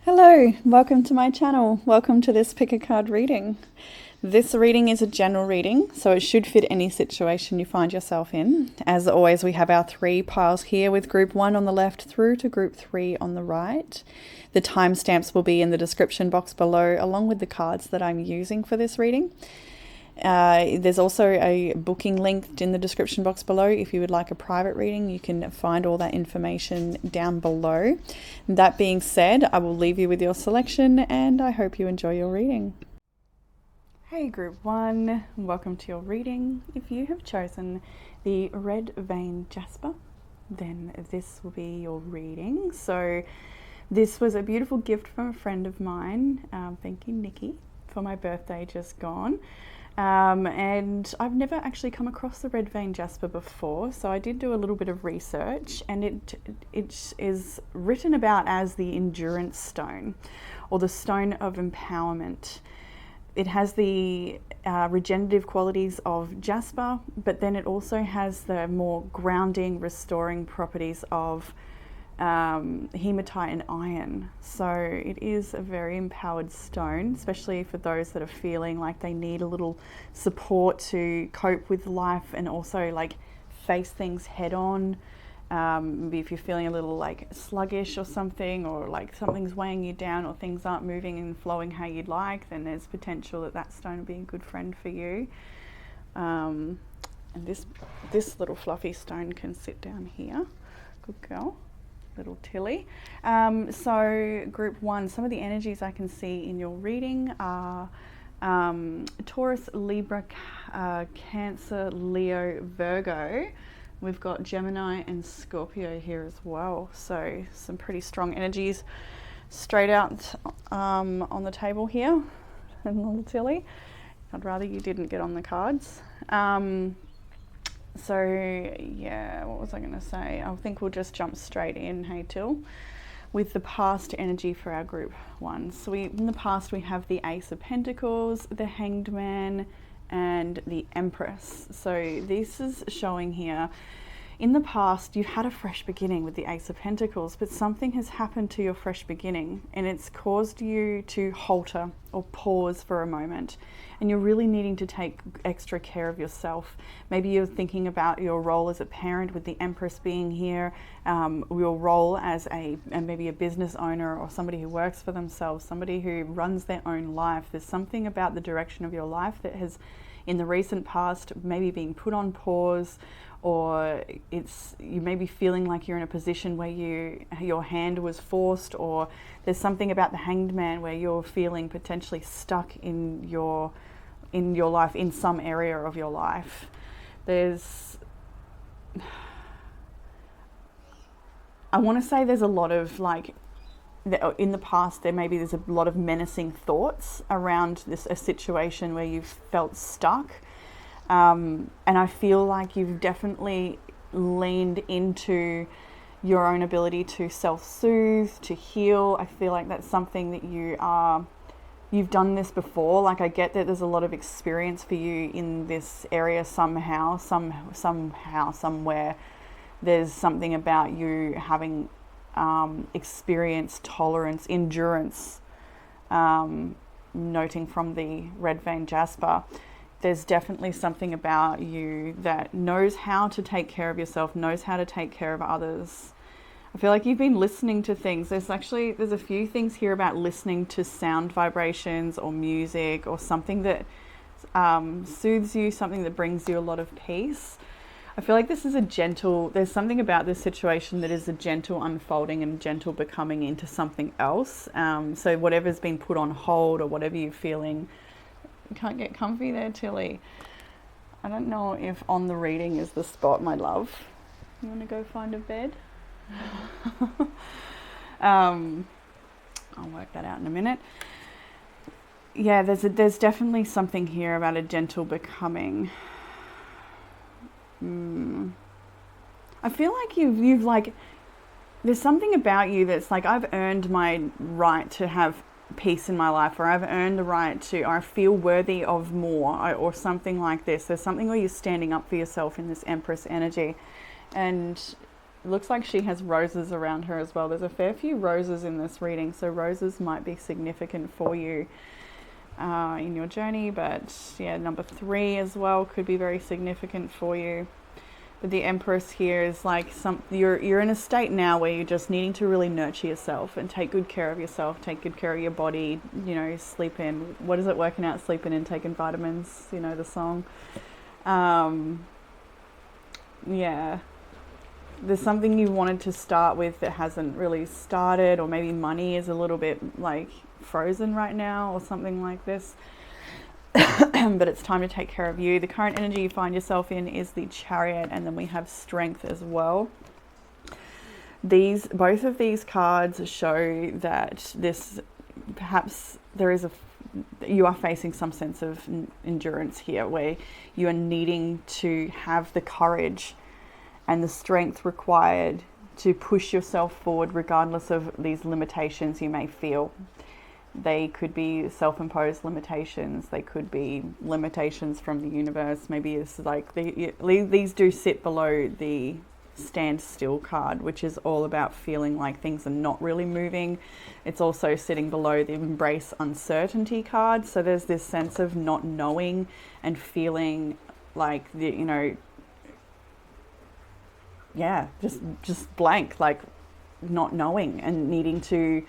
Hello, welcome to my channel. Welcome to this pick a card reading. This reading is a general reading, so it should fit any situation you find yourself in. As always, we have our three piles here with group 1 on the left through to group 3 on the right. The timestamps will be in the description box below, along with the cards that I'm using for this reading. There's also a booking link in the description box below. If you would like a private reading, you can find all that information down below. That being said, I will leave you with your selection and I hope you enjoy your reading. Hey group 1, welcome to your reading. If you have chosen the red vein jasper, then this will be your reading. So this was a beautiful gift from a friend of mine. Thank you, Nikki, for my birthday just gone. And I've never actually come across the red vein jasper before, so I did do a little bit of research, and it is written about as the endurance stone or the stone of empowerment. It has the regenerative qualities of jasper, but then it also has the more grounding, restoring properties of hematite and iron. So it is a very empowered stone, especially for those that are feeling like they need a little support to cope with life and also like face things head on. Maybe if you're feeling a little like sluggish or something, or like something's weighing you down, or things aren't moving and flowing how you'd like, then there's potential that that stone will be a good friend for you. And this little fluffy stone can sit down here. Good girl. Little Tilly. So group 1, some of the energies I can see in your reading are Taurus, Libra, Cancer, Leo, Virgo. We've got Gemini and Scorpio here as well. So some pretty strong energies straight out on the table here. And little Tilly. I'd rather you didn't get on the cards. So yeah, what was I going to say? I think we'll just jump straight in, hey Till, with the past energy for our group 1. So in the past we have the Ace of Pentacles, the Hanged Man, and the Empress. So this is showing here, in the past you've had a fresh beginning with the Ace of Pentacles, but something has happened to your fresh beginning and it's caused you to halter or pause for a moment, and you're really needing to take extra care of yourself. Maybe you're thinking about your role as a parent with the Empress being here, your role as maybe a business owner or somebody who works for themselves, somebody who runs their own life. There's something about the direction of your life that has in the recent past maybe being put on pause, or you may be feeling like you're in a position where your hand was forced, or there's something about the Hanged Man where you're feeling potentially stuck in your life, in some area of your life. I want to say there's a lot of like, in the past there's a lot of menacing thoughts around a situation where you've felt stuck. And I feel like you've definitely leaned into your own ability to self-soothe, to heal. I feel like that's something that you've done this before. Like, I get that there's a lot of experience for you in this area somehow, somewhere. There's something about you having experience, tolerance, endurance, noting from the red vein jasper. There's definitely something about you that knows how to take care of yourself, knows how to take care of others. I feel like you've been listening to things. There's a few things here about listening to sound vibrations or music or something that soothes you, something that brings you a lot of peace. I feel like there's something about this situation that is a gentle unfolding and gentle becoming into something else. So whatever's been put on hold or whatever you're feeling, you can't get comfy there, Tilly. I don't know if on the reading is the spot, my love. You want to go find a bed? I'll work that out in a minute. Yeah, there's definitely something here about a gentle becoming. I feel like you've like, there's something about you that's like, I've earned my right to have peace in my life, or I've earned the right to, or I feel worthy of more, or something like this. There's something where you're standing up for yourself in this Empress energy, and it looks like she has roses around her as well. There's a fair few roses in this reading, so roses might be significant for you in your journey. But yeah, number 3 as well could be very significant for you. But the Empress here is like you're in a state now where you're just needing to really nurture yourself and take good care of yourself, take good care of your body, you know, sleep in. What is it? Working out, sleeping in, taking vitamins, you know, the song. Yeah. There's something you wanted to start with that hasn't really started, or maybe money is a little bit like frozen right now or something like this. But it's time to take care of you. The current energy you find yourself in is the Chariot, and then we have Strength as well. Both of these cards show that perhaps you are facing some sense of endurance here, where you are needing to have the courage and the strength required to push yourself forward regardless of these limitations you may feel. They could be self-imposed limitations. They could be limitations from the universe. Maybe it's like these do sit below the Stand Still card, which is all about feeling like things are not really moving. It's also sitting below the Embrace Uncertainty card. So there's this sense of not knowing and feeling like just blank, like not knowing and needing to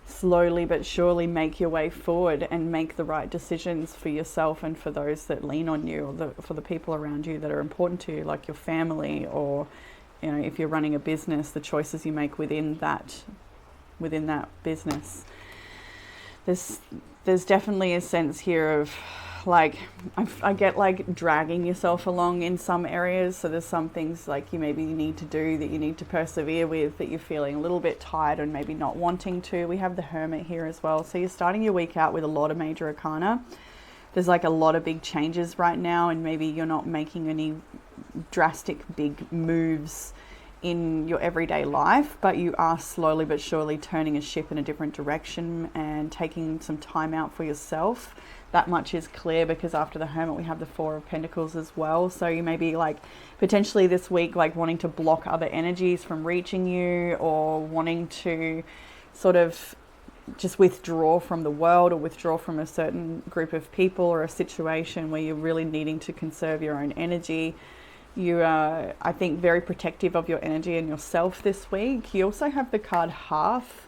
slowly but surely make your way forward and make the right decisions for yourself and for those that lean on you, or for the people around you that are important to you, like your family, or you know, if you're running a business, the choices you make within that business. There's definitely a sense here of like, I get like dragging yourself along in some areas. So there's some things like you need to do, that you need to persevere with, that you're feeling a little bit tired and maybe not wanting to. We have the Hermit here as well. So you're starting your week out with a lot of major arcana. There's like a lot of big changes right now, and maybe you're not making any drastic big moves in your everyday life, but you are slowly but surely turning a ship in a different direction and taking some time out for yourself. That much is clear, because after the Hermit we have the Four of Pentacles as well. So you may be like potentially this week like wanting to block other energies from reaching you, or wanting to sort of just withdraw from the world, or withdraw from a certain group of people or a situation where you're really needing to conserve your own energy. You are, I think, very protective of your energy and yourself this week. You also have the card Half.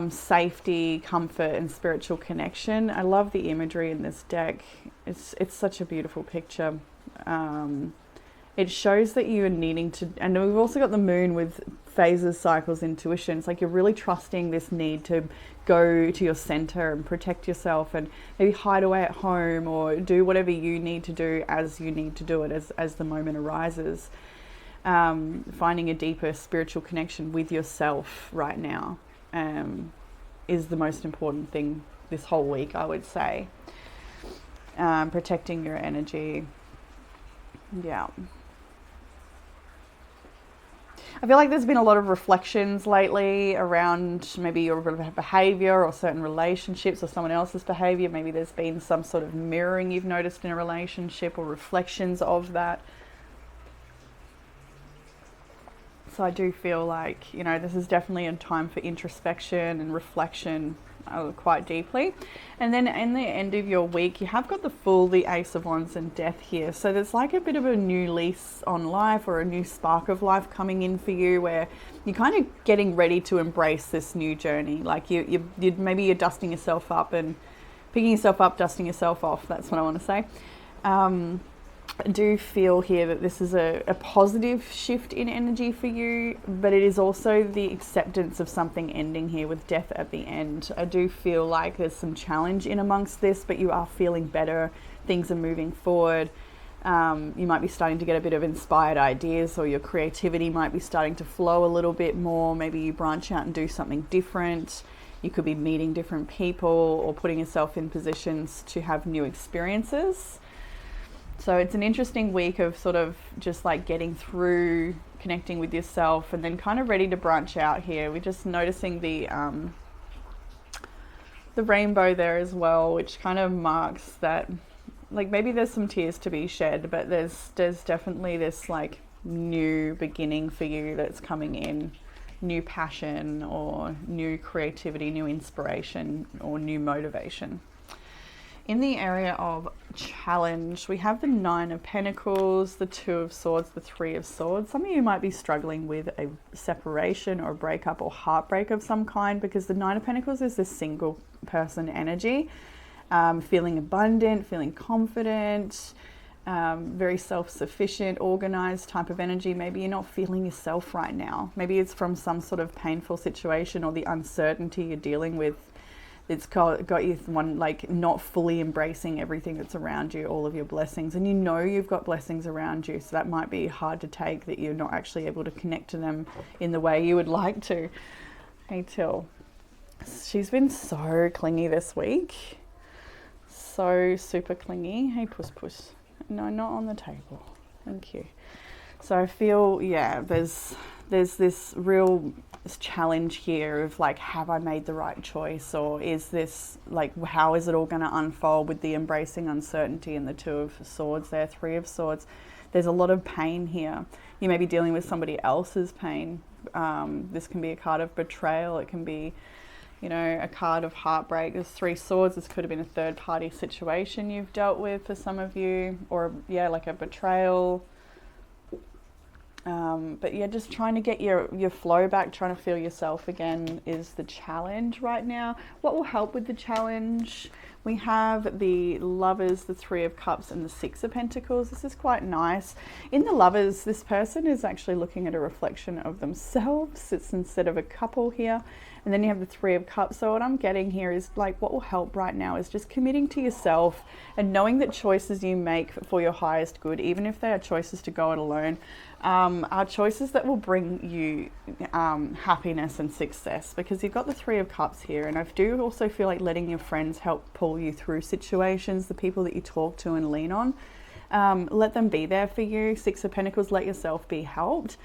Safety, comfort, and spiritual connection. I love the imagery in this deck. It's such a beautiful picture. It shows that you are needing to, and we've also got the Moon with phases, cycles, intuition. It's like you're really trusting this need to go to your center and protect yourself, and maybe hide away at home, or do whatever you need to do as you need to do it as the moment arises. Finding a deeper spiritual connection with yourself right now is the most important thing this whole week, I would say. Protecting your energy. Yeah. I feel like there's been a lot of reflections lately around maybe your behavior or certain relationships or someone else's behavior. Maybe there's been some sort of mirroring you've noticed in a relationship, or reflections of that. So I do feel like, this is definitely a time for introspection and reflection quite deeply. And then in the end of your week, you have got the Fool, the Ace of Wands, and Death here. So there's like a bit of a new lease on life, or a new spark of life coming in for you, where you're kind of getting ready to embrace this new journey. Like maybe you're dusting yourself up and picking yourself up, dusting yourself off. That's what I want to say. I do feel here that this is a positive shift in energy for you, but it is also the acceptance of something ending here with Death at the end. I do feel like there's some challenge in amongst this, but you are feeling better. Things are moving forward. You might be starting to get a bit of inspired ideas, or your creativity might be starting to flow a little bit more. Maybe you branch out and do something different. You could be meeting different people, or putting yourself in positions to have new experiences. So it's an interesting week of sort of just like getting through, connecting with yourself, and then kind of ready to branch out here. We're just noticing the rainbow there as well, which kind of marks that, like, maybe there's some tears to be shed, but there's definitely this like new beginning for you that's coming in, new passion or new creativity, new inspiration or new motivation. In the area of challenge, we have the Nine of Pentacles, the Two of Swords, the Three of Swords. Some of you might be struggling with a separation or a breakup or heartbreak of some kind, because the Nine of Pentacles is this single person energy, feeling abundant, feeling confident, very self-sufficient, organized type of energy. Maybe you're not feeling yourself right now. Maybe it's from some sort of painful situation or the uncertainty you're dealing with. It's got you like not fully embracing everything that's around you, all of your blessings. And you know you've got blessings around you, so that might be hard to take, that you're not actually able to connect to them in the way you would like to. Hey Till, she's been so clingy this week. So super clingy. Hey Puss Puss. No, not on the table. Thank you. So I feel, yeah, there's this real challenge here of like, have I made the right choice, or is this like, how is it all going to unfold with the embracing uncertainty and the Two of Swords there, Three of Swords. There's a lot of pain here. You may be dealing with somebody else's pain. This can be a card of betrayal. It can be, you know, a card of heartbreak. There's Three Swords. This could have been a third party situation you've dealt with for some of you, or yeah, like a betrayal. But yeah, just trying to get your flow back, trying to feel yourself again is the challenge right now. What will help with the challenge? We have the Lovers, the Three of Cups, and the Six of Pentacles. This is quite nice. In the Lovers, this person is actually looking at a reflection of themselves. It's instead of a couple here. And then you have the Three of Cups. So what I'm getting here is like, what will help right now is just committing to yourself and knowing that choices you make for your highest good, even if they are choices to go it alone, are choices that will bring you happiness and success, because you've got the Three of Cups here. And I do also feel like letting your friends help pull you through situations, the people that you talk to and lean on. Let them be there for you. Six of Pentacles, let yourself be helped,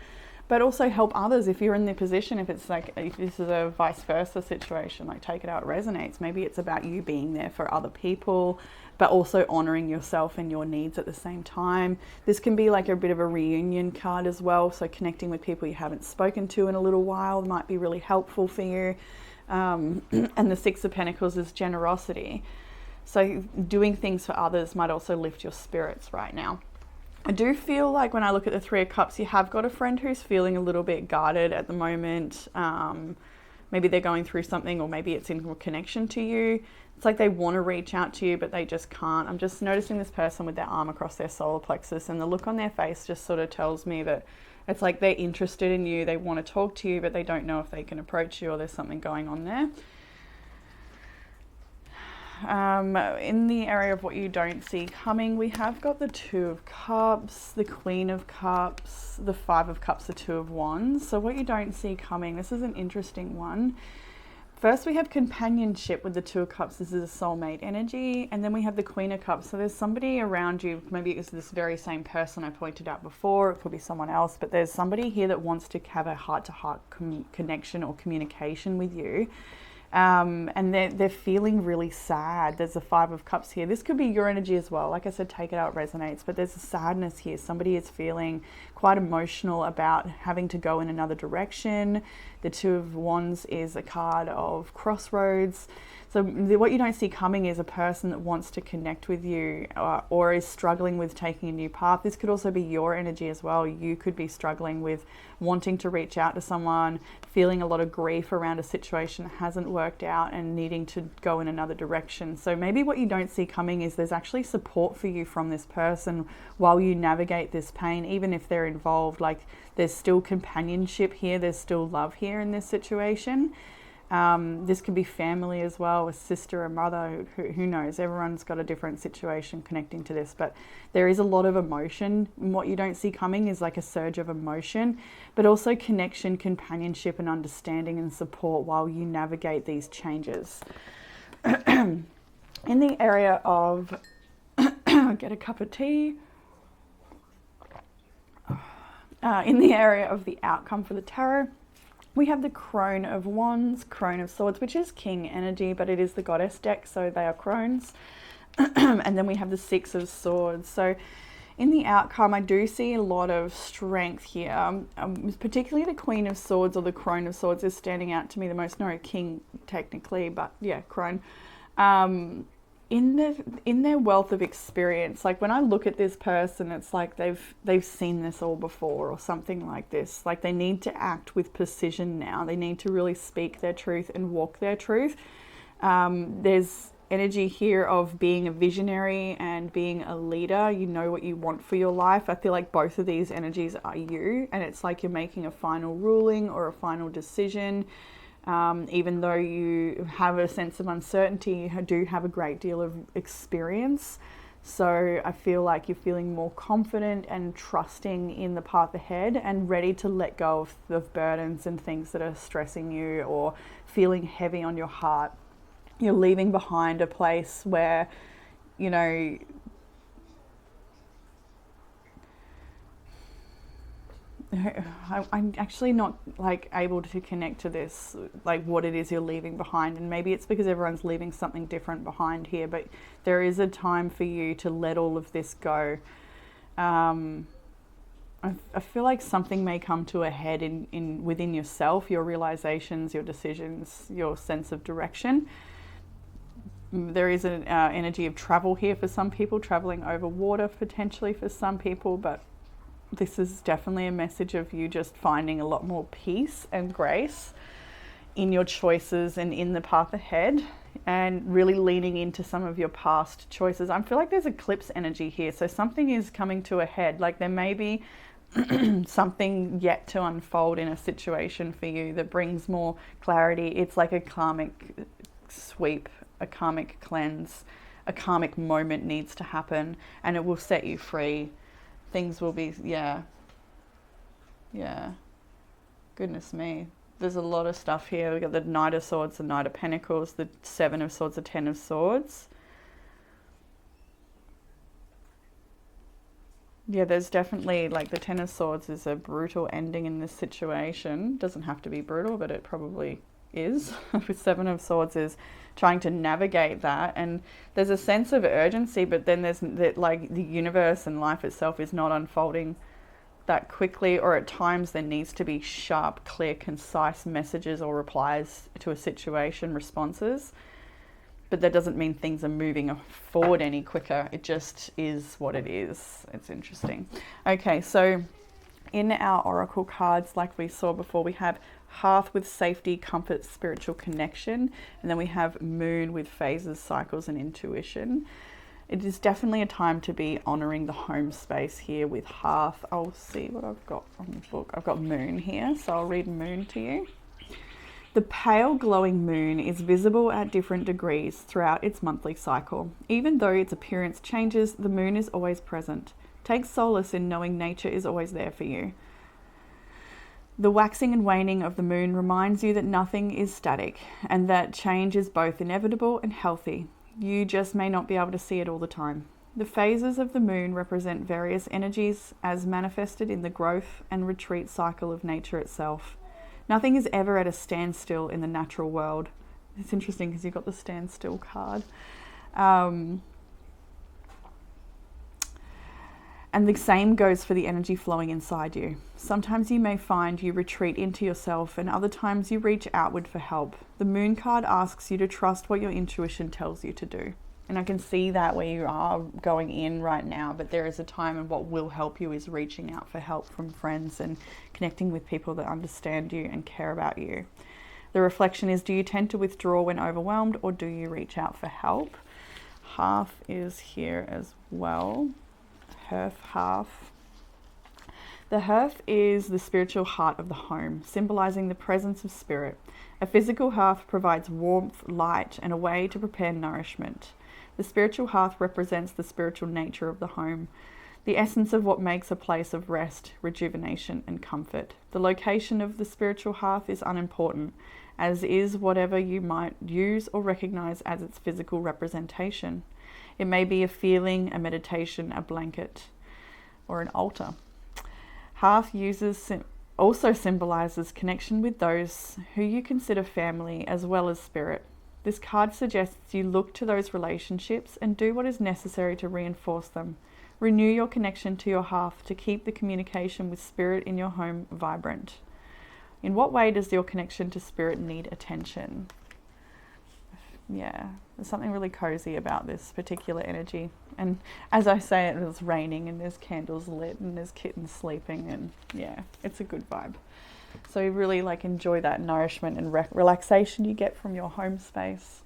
but also help others if you're in the position. If it's like, if this is a vice versa situation, like take it how it resonates. Maybe it's about you being there for other people, but also honoring yourself and your needs at the same time. This can be like a bit of a reunion card as well. So connecting with people you haven't spoken to in a little while might be really helpful for you. And the Six of Pentacles is generosity. So doing things for others might also lift your spirits right now. I do feel like when I look at the Three of Cups, you have got a friend who's feeling a little bit guarded at the moment. Maybe they're going through something, or maybe it's in connection to you. It's like they want to reach out to you, but they just can't. I'm just noticing this person with their arm across their solar plexus, and the look on their face just sort of tells me that it's like they're interested in you. They want to talk to you, but they don't know if they can approach you, or there's something going on there. In the area of what you don't see coming, we have got the Two of Cups, the Queen of Cups, the Five of Cups, the Two of Wands. So what you don't see coming, this is an interesting one. First, we have companionship with the Two of Cups. This is a soulmate energy. And then we have the Queen of Cups. So there's somebody around you. Maybe it's this very same person I pointed out before. It could be someone else. But there's somebody here that wants to have a heart-to-heart connection or communication with you. And they're feeling really sad. There's a Five of Cups here. This could be your energy as well. Like I said, take it out, it resonates. But there's a sadness here. Somebody is feeling quite emotional about having to go in another direction. The Two of Wands is a card of crossroads. So what you don't see coming is a person that wants to connect with you, or is struggling with taking a new path. This could also be your energy as well. You could be struggling with wanting to reach out to someone, feeling a lot of grief around a situation that hasn't worked out and needing to go in another direction. So maybe what you don't see coming is there's actually support for you from this person while you navigate this pain, even if they're involved. Like there's still companionship here, there's still love here in this situation. This could be family as well, a sister, a mother, who knows. Everyone's got a different situation connecting to this, but there is a lot of emotion. And what you don't see coming is like a surge of emotion, but also connection, companionship, and understanding and support while you navigate these changes. In the area of, get a cup of tea. In the area of the outcome for the tarot, we have the Crone of Wands, Crone of Swords, which is King energy, but it is the Goddess deck, so they are crones. And then we have the Six of Swords. So In the outcome, I do see a lot of strength here. Particularly the Queen of Swords or the Crone of Swords is standing out to me the most. No, King technically, but yeah, Crone. In their wealth of experience, like when I look at this person, it's like they've seen this all before or something like this. Like they need to act with precision now. They need to really speak their truth and walk their truth. There's energy here of being a visionary and being a leader. You know what you want for your life. I feel like both of these energies are you, and it's like you're making a final ruling or a final decision. Even though you have a sense of uncertainty, you do have a great deal of experience. So I feel like you're feeling more confident and trusting in the path ahead and ready to let go of the burdens and things that are stressing you or feeling heavy on your heart. You're leaving behind a place where, you know, I'm actually not like able to connect to this, like what it is you're leaving behind. And maybe it's because everyone's leaving something different behind here, but there is a time for you to let all of this go. I feel like something may come to a head in within yourself, your realizations, your decisions, your sense of direction. There is an energy of travel here for some people, traveling over water potentially for some people, but this is definitely a message of you just finding a lot more peace and grace in your choices and in the path ahead, and really leaning into some of your past choices. I feel like there's eclipse energy here, so something is coming to a head. Like there may be something yet to unfold in a situation for you that brings more clarity. It's like a karmic sweep, a karmic cleanse, a karmic moment needs to happen, and it will set you free. Things will be, yeah. Goodness me. There's a lot of stuff here. We've got the Knight of Swords, the Knight of Pentacles, the Seven of Swords, the Ten of Swords. Yeah, there's definitely, like, the Ten of Swords is a brutal ending in this situation. Doesn't have to be brutal, but it probably is. With Seven of Swords is trying to navigate that, and there's a sense of urgency, but then there's that, like, the universe and life itself is not unfolding that quickly, or at times there needs to be sharp, clear, concise messages or replies to a situation, responses. But that doesn't mean things are moving forward any quicker. It just is what it is. It's interesting. Okay, so in our oracle cards, like we saw before, we have Hearth with safety, comfort, spiritual connection, and then we have Moon with phases, cycles, and intuition. It is definitely a time to be honouring the home space here with Hearth. I'll see what I've got on the book. I've got Moon here, so I'll read Moon to you. The pale glowing moon is visible at different degrees throughout its monthly cycle. Even though its appearance changes, the moon is always present. Take solace in knowing nature is always there for you. The waxing and waning of the moon reminds you that nothing is static and that change is both inevitable and healthy. You just may not be able to see it all the time. The phases of the moon represent various energies as manifested in the growth and retreat cycle of nature itself. Nothing is ever at a standstill in the natural world. It's interesting because you've got the standstill card. And the same goes for the energy flowing inside you. Sometimes you may find you retreat into yourself, and other times you reach outward for help. The moon card asks you to trust what your intuition tells you to do. And I can see that where you are going in right now, but there is a time, and what will help you is reaching out for help from friends and connecting with people that understand you and care about you. The reflection is, do you tend to withdraw when overwhelmed, or do you reach out for help? Hearth is here as well. Hearth. The hearth is the spiritual heart of the home, symbolizing the presence of spirit. A physical hearth provides warmth, light, and a way to prepare nourishment. The spiritual hearth represents the spiritual nature of the home, the essence of what makes a place of rest, rejuvenation, and comfort. The location of the spiritual hearth is unimportant, as is whatever you might use or recognize as its physical representation. It may be a feeling, a meditation, a blanket, or an altar. Hearth also symbolizes connection with those who you consider family as well as spirit. This card suggests you look to those relationships and do what is necessary to reinforce them. Renew your connection to your hearth to keep the communication with spirit in your home vibrant. In what way does your connection to spirit need attention? Yeah, there's something really cozy about this particular energy. And as I say it, it's raining and there's candles lit and there's kittens sleeping, and yeah, it's a good vibe. So you really like enjoy that nourishment and relaxation you get from your home space.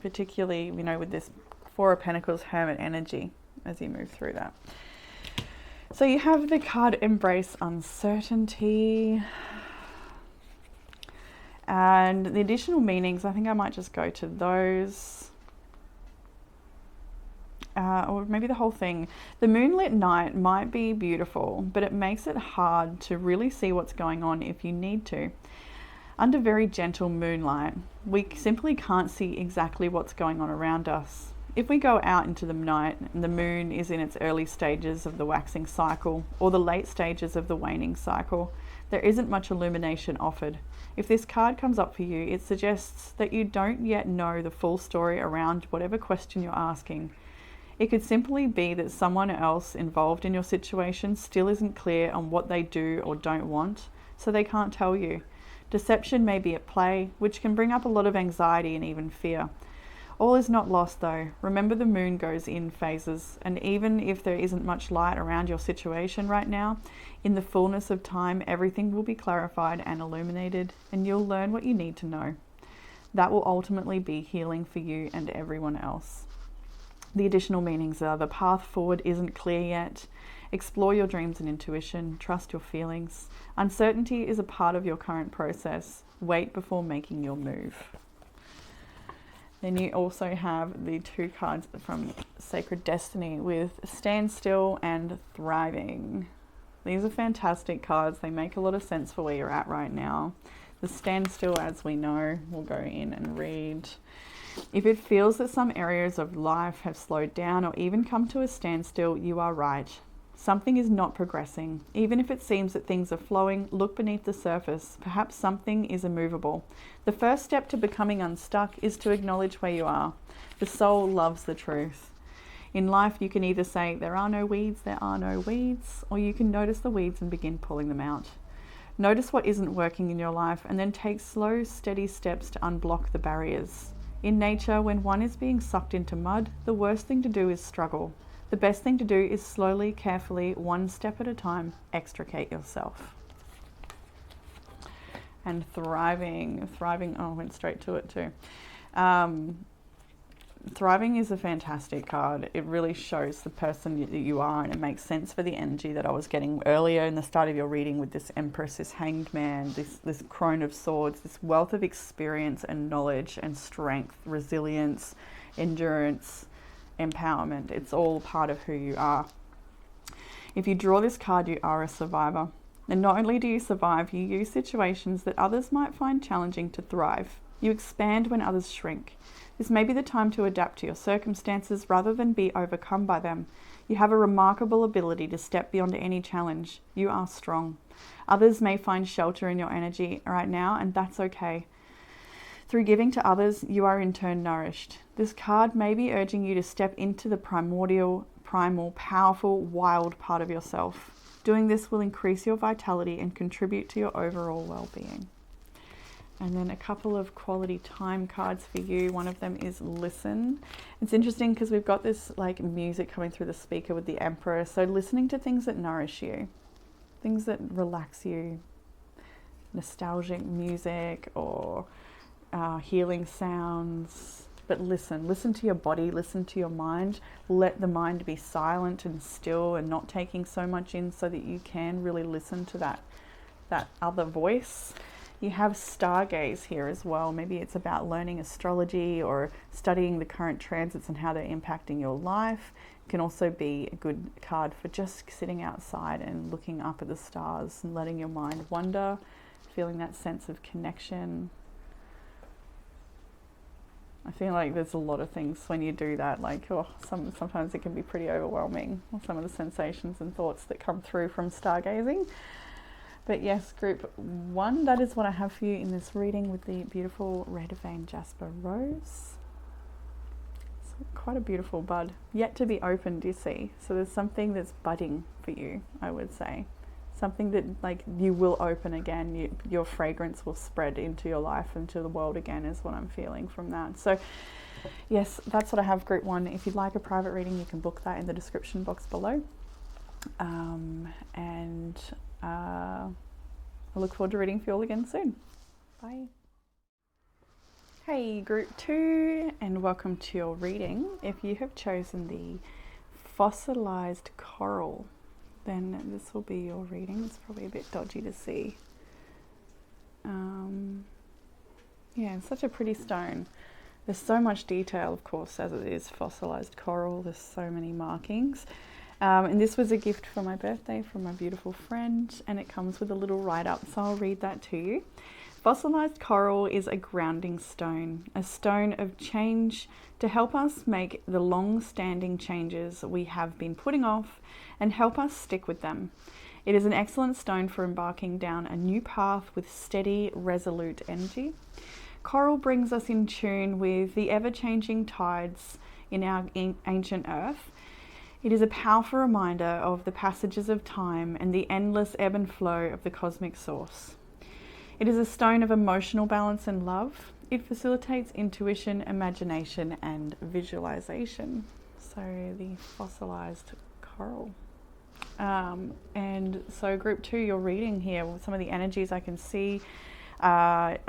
Particularly, you know, with this Four of Pentacles Hermit energy as you move through that. So you have the card Embrace Uncertainty. And the additional meanings, I think I might just go to those. Or maybe the whole thing. The moonlit night might be beautiful, but it makes it hard to really see what's going on if you need to. Under very gentle moonlight, we simply can't see exactly what's going on around us. If we go out into the night and the moon is in its early stages of the waxing cycle or the late stages of the waning cycle, there isn't much illumination offered. If this card comes up for you, it suggests that you don't yet know the full story around whatever question you're asking. It could simply be that someone else involved in your situation still isn't clear on what they do or don't want, so they can't tell you. Deception may be at play, which can bring up a lot of anxiety and even fear. All is not lost though. Remember, the moon goes in phases, and even if there isn't much light around your situation right now, in the fullness of time, everything will be clarified and illuminated, and you'll learn what you need to know. That will ultimately be healing for you and everyone else. The additional meanings are: the path forward isn't clear yet. Explore your dreams and intuition. Trust your feelings. Uncertainty is a part of your current process. Wait before making your move. Then you also have the two cards from Sacred Destiny with Standstill and Thriving. These are fantastic cards. They make a lot of sense for where you're at right now. The Standstill, as we know, we'll go in and read. If it feels that some areas of life have slowed down or even come to a standstill, you are right. Something is not progressing. Even if it seems that things are flowing, look beneath the surface. Perhaps something is immovable. The first step to becoming unstuck is to acknowledge where you are. The soul loves the truth. In life, you can either say, there are no weeds, or you can notice the weeds and begin pulling them out. Notice what isn't working in your life and then take slow, steady steps to unblock the barriers. In nature, when one is being sucked into mud, the worst thing to do is struggle. The best thing to do is slowly, carefully, one step at a time, extricate yourself. And thriving, oh, I went straight to it too. Thriving is a fantastic card. It really shows the person that you are, and it makes sense for the energy that I was getting earlier in the start of your reading with this Empress, this Hanged Man, this Crone of Swords, this wealth of experience and knowledge and strength, resilience, endurance, empowerment. It's all part of who you are. If you draw this card, you are a survivor. And not only do you survive, you use situations that others might find challenging to thrive. You expand when others shrink. This may be the time to adapt to your circumstances rather than be overcome by them. You have a remarkable ability to step beyond any challenge. You are strong. Others may find shelter in your energy right now, and that's okay. Through giving to others, you are in turn nourished. This card may be urging you to step into the primal, powerful, wild part of yourself. Doing this will increase your vitality and contribute to your overall well-being. And then a couple of quality time cards for you. One of them is Listen. It's interesting because we've got this like music coming through the speaker with the Emperor. So listening to things that nourish you, things that relax you, nostalgic music or healing sounds. But listen to your body, listen to your mind. Let the mind be silent and still and not taking so much in, so that you can really listen to that other voice. You have Stargaze here as well. Maybe it's about learning astrology or studying the current transits and how they're impacting your life. It can also be a good card for just sitting outside and looking up at the stars and letting your mind wander, feeling that sense of connection. I feel like there's a lot of things when you do that, like sometimes it can be pretty overwhelming, some of the sensations and thoughts that come through from stargazing. But yes, group 1, that is what I have for you in this reading with the beautiful red vein jasper rose. So quite a beautiful bud yet to be opened, you see. So there's something that's budding for you, I would say. Something that like you will open again. Your fragrance will spread into your life, into the world again, is what I'm feeling from that. So yes, that's what I have, group 1. If you'd like a private reading, you can book that in the description box below. I look forward to reading for you all again soon. Bye. Hey, group 2, and welcome to your reading. If you have chosen the fossilized coral, then this will be your reading. It's probably a bit dodgy to see. Yeah, it's such a pretty stone. There's so much detail, of course, as it is fossilized coral. There's so many markings. And this was a gift for my birthday from my beautiful friend, and it comes with a little write-up, so I'll read that to you. Fossilized coral is a grounding stone, a stone of change to help us make the long-standing changes we have been putting off and help us stick with them. It is an excellent stone for embarking down a new path with steady, resolute energy. Coral brings us in tune with the ever-changing tides in our ancient earth. It is a powerful reminder of the passages of time and the endless ebb and flow of the cosmic source. It is a stone of emotional balance and love. It facilitates intuition, imagination, and visualization. So the fossilized coral. And so group 2, you're reading here with some of the energies I can see. We've got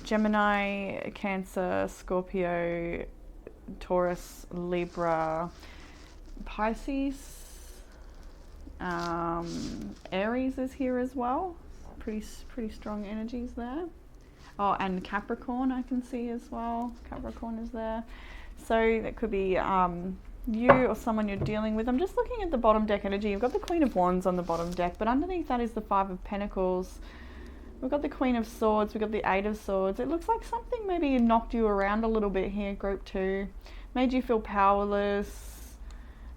Gemini, Cancer, Scorpio, Taurus, Libra, Pisces, Aries is here as well. Pretty strong energies there. Oh, and Capricorn I can see as well. Capricorn is there. So that could be you or someone you're dealing with. I'm just looking at the bottom deck energy. You've got the Queen of Wands on the bottom deck, but underneath that is the 5 of Pentacles. We've got the Queen of Swords. We've got the 8 of Swords. It looks like something maybe knocked you around a little bit here, group 2. Made you feel powerless.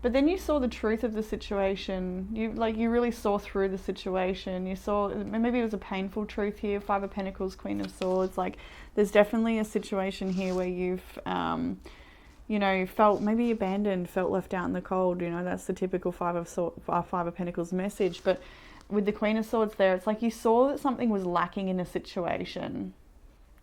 But then you saw the truth of the situation. You really saw through the situation. You saw, maybe it was a painful truth here. 5 of Pentacles, Queen of Swords. Like, there's definitely a situation here where you've, felt maybe abandoned, felt left out in the cold. You know, that's the typical 5 of Pentacles message. But with the Queen of Swords there, it's like you saw that something was lacking in a situation.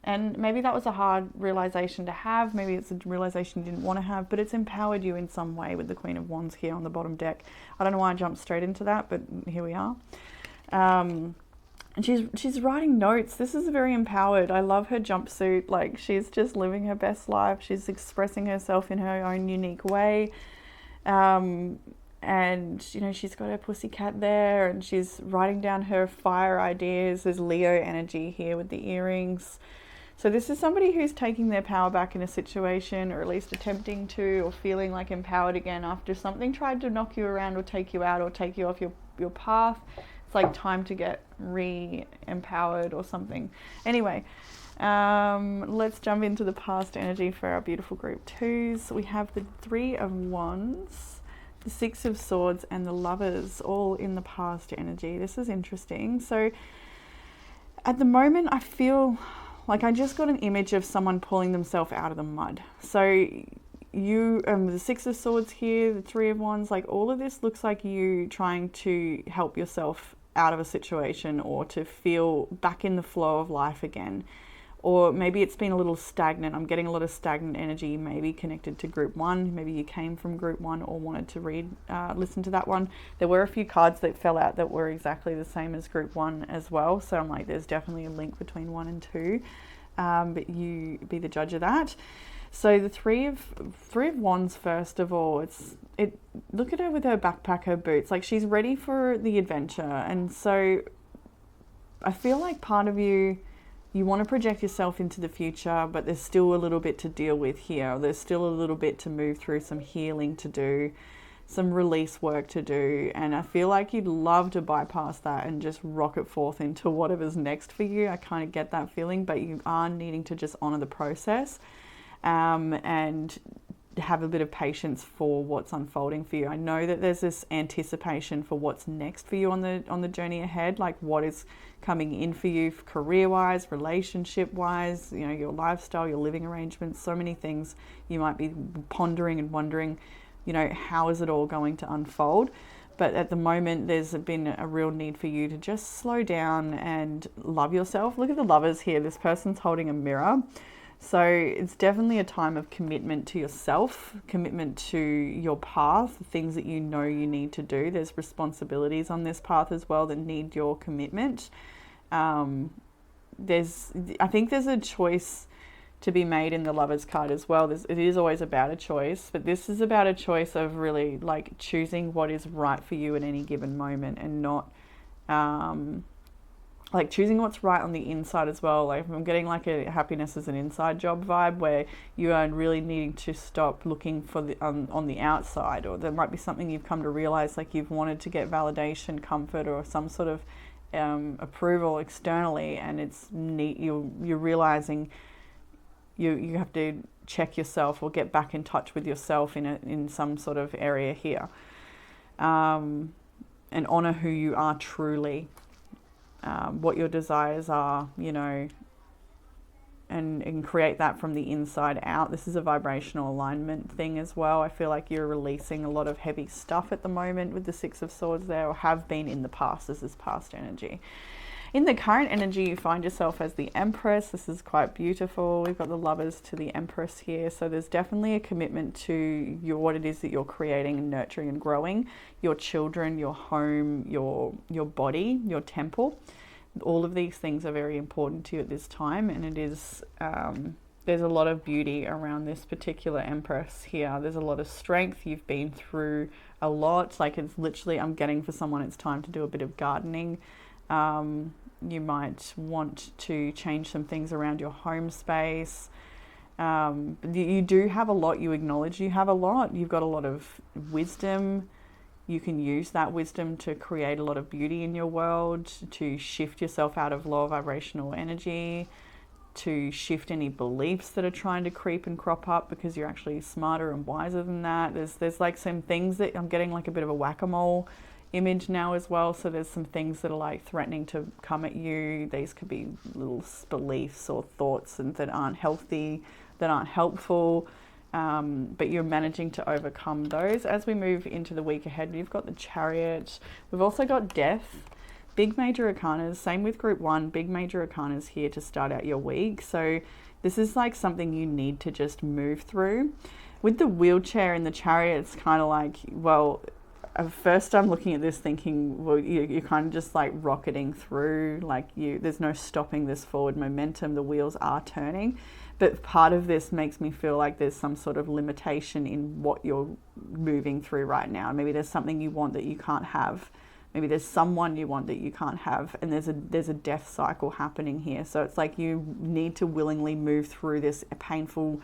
And maybe that was a hard realization to have. Maybe it's a realization you didn't want to have, but it's empowered you in some way with the Queen of Wands here on the bottom deck. I don't know why I jumped straight into that, but here we are. And she's writing notes. This is very empowered. I love her jumpsuit. Like, she's just living her best life. She's expressing herself in her own unique way. And, she's got her pussycat there, and she's writing down her fire ideas. There's Leo energy here with the earrings. So this is somebody who's taking their power back in a situation, or at least attempting to, or feeling like empowered again after something tried to knock you around or take you out or take you off your path. It's like time to get re-empowered or something. Anyway, let's jump into the past energy for our beautiful group 2s. We have the 3 of Wands, the 6 of Swords, and the Lovers, all in the past energy. This is interesting. So at the moment, I feel like I just got an image of someone pulling themselves out of the mud. So you, the 6 of Swords here, the 3 of Wands, like all of this looks like you trying to help yourself out of a situation, or to feel back in the flow of life again. Or maybe it's been a little stagnant. I'm getting a lot of stagnant energy, maybe connected to group 1. Maybe you came from group 1 or wanted to listen to that one. There were a few cards that fell out that were exactly the same as group 1 as well. So I'm like, there's definitely a link between 1 and 2. But you be the judge of that. So the 3 of Wands, first of all, look at her with her backpack, her boots. Like, she's ready for the adventure. And so I feel like part of you want to project yourself into the future, but there's still a little bit to deal with here. There's still a little bit to move through, some healing to do, some release work to do. And I feel like you'd love to bypass that and just rocket forth into whatever's next for you. I kind of get that feeling, but you are needing to just honor the process. And have a bit of patience for what's unfolding for you. I know that there's this anticipation for what's next for you on the journey ahead, like what is coming in for you career-wise, relationship-wise, you know, your lifestyle, your living arrangements, so many things you might be pondering and wondering, you know, how is it all going to unfold? But at the moment, there's been a real need for you to just slow down and love yourself. Look at the Lovers here. This person's holding a mirror. So it's definitely a time of commitment to yourself, commitment to your path, things that you know you need to do. There's responsibilities on this path as well that need your commitment. I think there's a choice to be made in the Lovers card as well. It is always about a choice, but this is about a choice of really like choosing what is right for you at any given moment, and not like choosing what's right on the inside as well. Like I'm getting like a happiness as an inside job vibe, where you are really needing to stop looking for the on the outside, or there might be something you've come to realize, like you've wanted to get validation, comfort, or some sort of approval externally, and it's neat. You're realizing you have to check yourself or get back in touch with yourself in some sort of area here, and honor who you are truly. What your desires are, you know, and create that from the inside out. This is a vibrational alignment thing as well. I feel like you're releasing a lot of heavy stuff at the moment with the Six of Swords there, or have been in the past. This is past energy. In the current energy, you find yourself as the Empress. This is quite beautiful. We've got the Lovers to the Empress here. So there's definitely a commitment to what it is that you're creating and nurturing and growing. Your children, your home, your body, your temple. All of these things are very important to you at this time. And it is, there's a lot of beauty around this particular Empress here. There's a lot of strength. You've been through a lot. Like it's literally, I'm getting for someone, it's time to do a bit of gardening. You might want to change some things around your home space. You do have a lot. You acknowledge you have a lot. You've got a lot of wisdom. You can use that wisdom to create a lot of beauty in your world, to shift yourself out of low vibrational energy, to shift any beliefs that are trying to creep and crop up, because you're actually smarter and wiser than that. There's like some things that I'm getting like a bit of a whack-a-mole image now as well. So there's some things that are like threatening to come at you. These could be little beliefs or thoughts and that aren't healthy, that aren't helpful, but you're managing to overcome those. As we move into the week ahead, we've got the Chariot. We've also got Death. Big major arcanas, same with group 1, big major arcanas here to start out your week. So this is like something you need to just move through. With the wheelchair and the Chariot, it's kind of like, well, at first I'm looking at this thinking, well, you're kind of just like rocketing through, like there's no stopping this forward momentum, the wheels are turning. But part of this makes me feel like there's some sort of limitation in what you're moving through right now. Maybe there's something you want that you can't have. Maybe there's someone you want that you can't have, and there's a death cycle happening here. So it's like you need to willingly move through this painful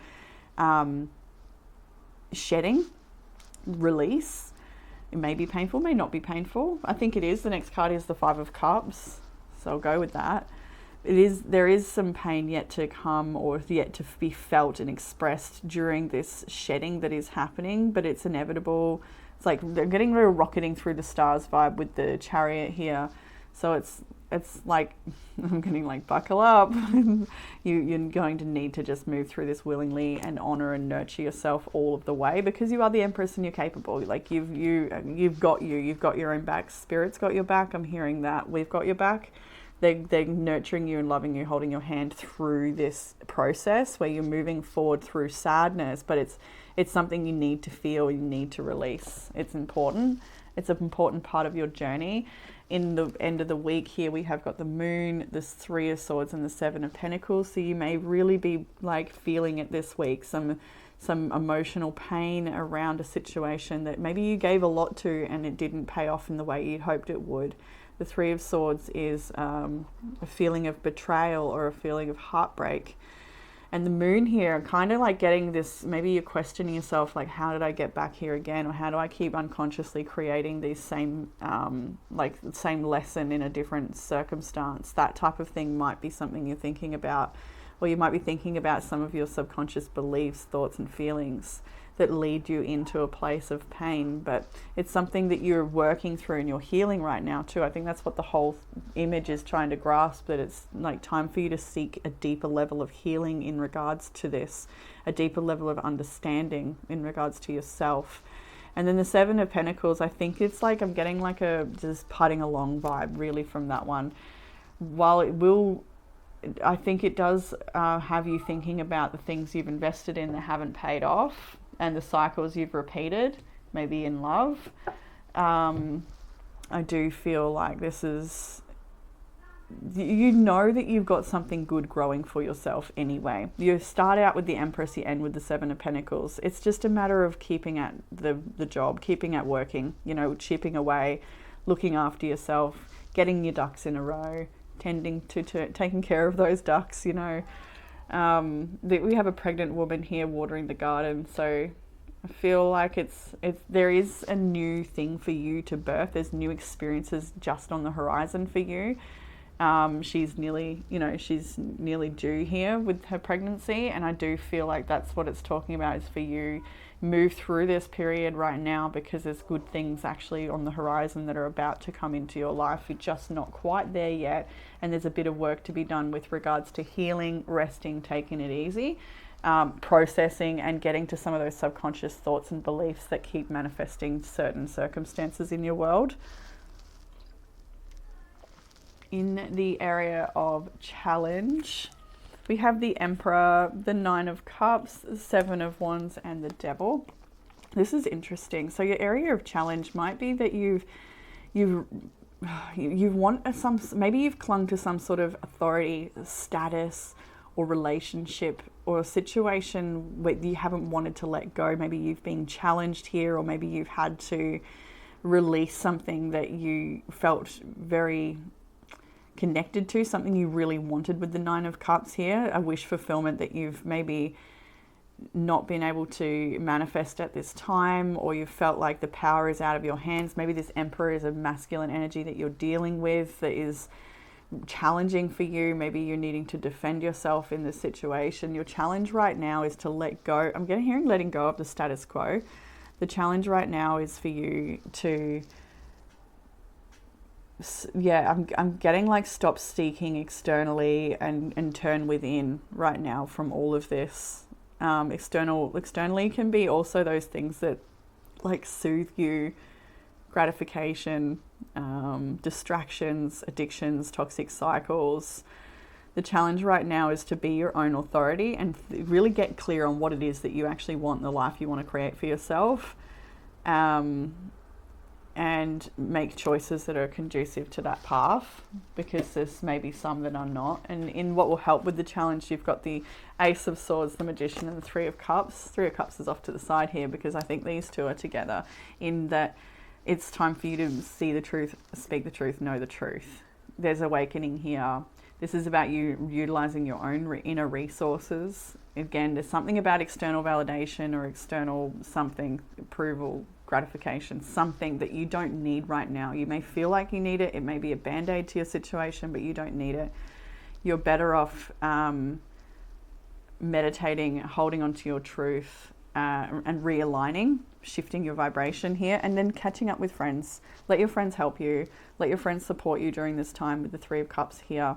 shedding, release. It may be painful, may not be painful. I think it is. The next card is the Five of Cups, so I'll go with that. There is some pain yet to come, or yet to be felt and expressed during this shedding that is happening, but it's inevitable. It's like they're getting real rocketing through the stars vibe with the Chariot here. So it's like, I'm getting like, buckle up. You're going to need to just move through this willingly and honor and nurture yourself all of the way, because you are the Empress and you're capable. Like you've got your own back. Spirit's got your back. I'm hearing that. We've got your back. They're nurturing you and loving you, holding your hand through this process where you're moving forward through sadness, but it's something you need to feel, you need to release. It's important. It's an important part of your journey. In the end of the week here, we have got the Moon, the Three of Swords, and the Seven of Pentacles. So you may really be like feeling it this week, some emotional pain around a situation that maybe you gave a lot to and it didn't pay off in the way you'd hoped it would. The Three of Swords is a feeling of betrayal or a feeling of heartbreak. And the Moon here, kind of like getting this, maybe you're questioning yourself, like, how did I get back here again? Or how do I keep unconsciously creating these same lesson in a different circumstance? That type of thing might be something you're thinking about. Or you might be thinking about some of your subconscious beliefs, thoughts and feelings that lead you into a place of pain, but it's something that you're working through and you're healing right now too. I think that's what the whole image is trying to grasp, that it's like time for you to seek a deeper level of healing in regards to this, a deeper level of understanding in regards to yourself. And then the Seven of Pentacles, I think it's like I'm getting like a just putting along vibe really from that one. While it will, I think it does have you thinking about the things you've invested in that haven't paid off and the cycles you've repeated, maybe in love. I do feel like this is, you know that you've got something good growing for yourself anyway. You start out with the Empress, you end with the Seven of Pentacles. It's just a matter of keeping at the job, keeping at working, you know, chipping away, looking after yourself, getting your ducks in a row, tending to taking care of those ducks, you know. We have a pregnant woman here watering the garden, so I feel like there is a new thing for you to birth. There's new experiences just on the horizon for you. She's nearly due here with her pregnancy, and I do feel like that's what it's talking about, is for you move through this period right now, because there's good things actually on the horizon that are about to come into your life. You're just not quite there yet, and there's a bit of work to be done with regards to healing, resting, taking it easy, processing and getting to some of those subconscious thoughts and beliefs that keep manifesting certain circumstances in your world. In the area of challenge, we have the Emperor, the Nine of Cups, Seven of Wands, and the Devil. This is interesting. So your area of challenge might be that maybe you've clung to some sort of authority, status, or relationship, or a situation where you haven't wanted to let go. Maybe you've been challenged here, or maybe you've had to release something that you felt very connected to, something you really wanted with the Nine of Cups here, a wish fulfillment that you've maybe not been able to manifest at this time, or you felt like the power is out of your hands. Maybe this Emperor is a masculine energy that you're dealing with that is challenging for you. Maybe you're needing to defend yourself in this situation. Your challenge right now is to let go. I'm hearing letting go of the status quo. The challenge right now is for you to, I'm getting like stop seeking externally and turn within right now from all of this. Externally can be also those things that like soothe you, gratification, distractions, addictions, toxic cycles. The challenge right now is to be your own authority and really get clear on what it is that you actually want in the life you want to create for yourself. And make choices that are conducive to that path, because there's maybe some that are not. And in what will help with the challenge, you've got the Ace of Swords, the Magician, and the Three of Cups. Three of Cups is off to the side here because I think these two are together, in that it's time for you to see the truth, speak the truth, know the truth. There's awakening here. This is about you utilizing your own inner resources. Again, there's something about external validation or external something, approval, gratification, something that you don't need right now. You may feel like you need it. It may be a band-aid to your situation, but you don't need it. You're better off meditating, holding on to your truth, and realigning, shifting your vibration here, and then catching up with friends. Let your friends help you. Let your friends support you during this time with the Three of Cups here.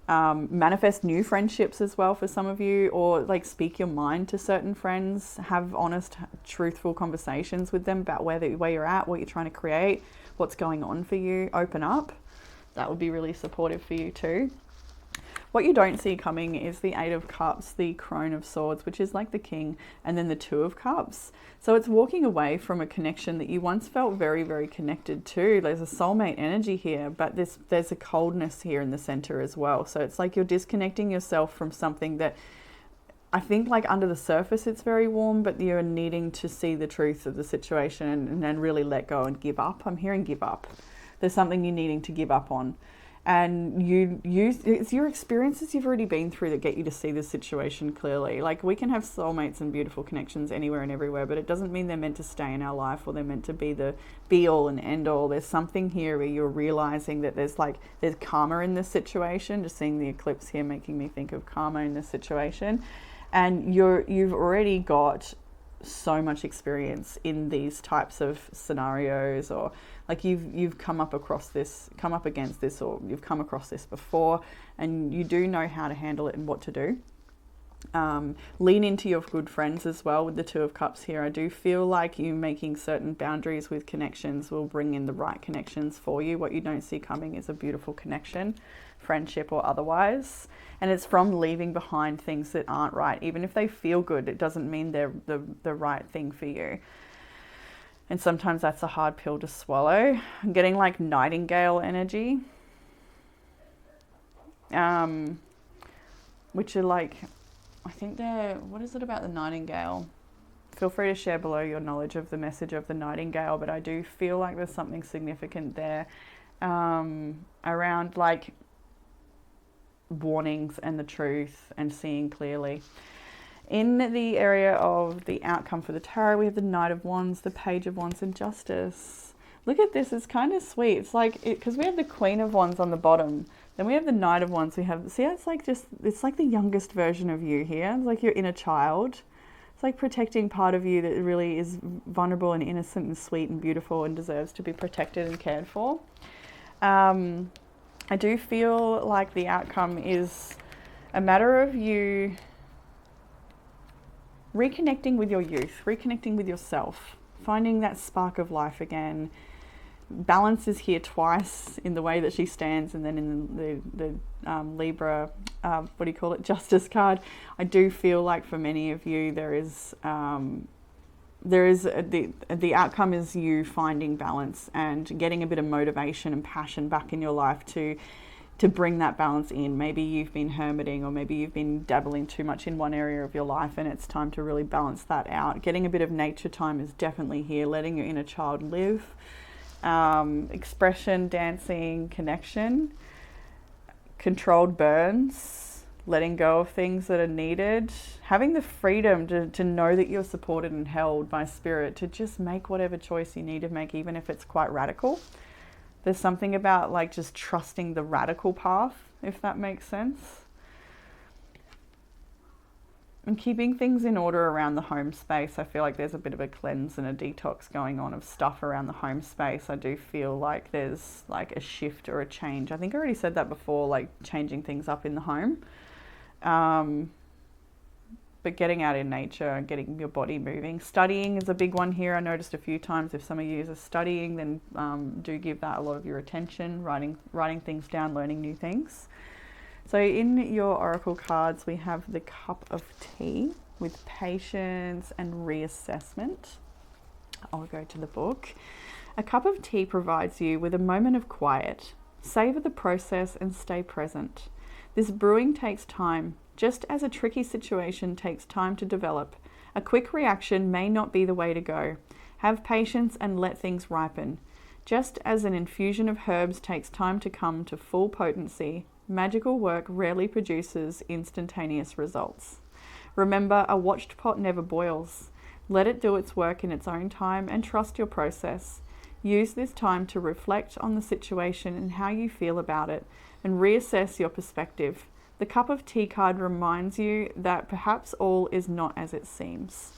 Manifest new friendships as well for some of you, or like speak your mind to certain friends. Have honest, truthful conversations with them about where you're at, what you're trying to create, what's going on for you. Open up. That would be really supportive for you too. What you don't see coming is the Eight of Cups, the Crone of Swords, which is like the King, and then the Two of Cups. So it's walking away from a connection that you once felt very, very connected to. There's a soulmate energy here, but there's a coldness here in the center as well. So it's like you're disconnecting yourself from something that I think like under the surface it's very warm, but you're needing to see the truth of the situation and then really let go and give up. I'm hearing give up. There's something you're needing to give up on. And it's your experiences you've already been through that get you to see the situation clearly. Like, we can have soulmates and beautiful connections anywhere and everywhere, but it doesn't mean they're meant to stay in our life, or they're meant to be the be all and end all. There's something here where you're realizing that there's karma in this situation. Just seeing the eclipse here making me think of karma in this situation. And you've already got so much experience in these types of scenarios, or like you've come up against this, or you've come across this before, and you do know how to handle it and what to do. Lean into your good friends as well with the Two of Cups here. I do feel like you making certain boundaries with connections will bring in the right connections for you. What you don't see coming is a beautiful connection, friendship or otherwise. And it's from leaving behind things that aren't right. Even if they feel good, it doesn't mean they're the right thing for you. And sometimes that's a hard pill to swallow. I'm getting like nightingale energy. Which are like, I think what is it about the nightingale? Feel free to share below your knowledge of the message of the nightingale, but I do feel like there's something significant there around like warnings and the truth and seeing clearly. In the area of the outcome for the tarot, we have the Knight of Wands, the Page of Wands, and Justice. Look at this, it's kind of sweet. It's like, because we have the Queen of Wands on the bottom, then we have the Knight of Wands. We have, see, it's like the youngest version of you here. It's like your inner child. It's like protecting part of you that really is vulnerable and innocent and sweet and beautiful and deserves to be protected and cared for. I do feel like the outcome is a matter of you reconnecting with your youth, reconnecting with yourself, finding that spark of life again. Balance is here twice in the way that she stands, and then in the Libra, Justice card. I do feel like for many of you the outcome is you finding balance and getting a bit of motivation and passion back in your life to bring that balance in. Maybe you've been hermiting, or maybe you've been dabbling too much in one area of your life, and it's time to really balance that out. Getting a bit of nature time is definitely here, letting your inner child live. Expression, dancing, connection, controlled burns, letting go of things that are needed, having the freedom to know that you're supported and held by spirit to just make whatever choice you need to make, even if it's quite radical. There's something about like just trusting the radical path, if that makes sense. And keeping things in order around the home space. I feel like there's a bit of a cleanse and a detox going on of stuff around the home space. I do feel like there's like a shift or a change. I think I already said that before, like changing things up in the home. But getting out in nature and getting your body moving. Studying is a big one here. I noticed a few times if some of you are studying, then do give that a lot of your attention, writing things down, learning new things. So in your oracle cards, we have the Cup of Tea with patience and reassessment. I'll go to the book. A cup of tea provides you with a moment of quiet. Savor the process and stay present. This brewing takes time, just as a tricky situation takes time to develop. A quick reaction may not be the way to go. Have patience and let things ripen. Just as an infusion of herbs takes time to come to full potency, magical work rarely produces instantaneous results. Remember, a watched pot never boils. Let it do its work in its own time and trust your process. Use this time to reflect on the situation and how you feel about it, and reassess your perspective. The Cup of Tea card reminds you that perhaps all is not as it seems.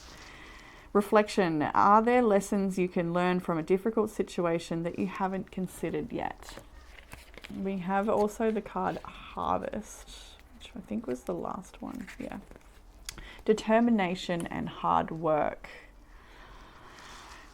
Reflection. Are there lessons you can learn from a difficult situation that you haven't considered yet? We have also the card Harvest, which I think was the last one. Yeah. Determination and hard work.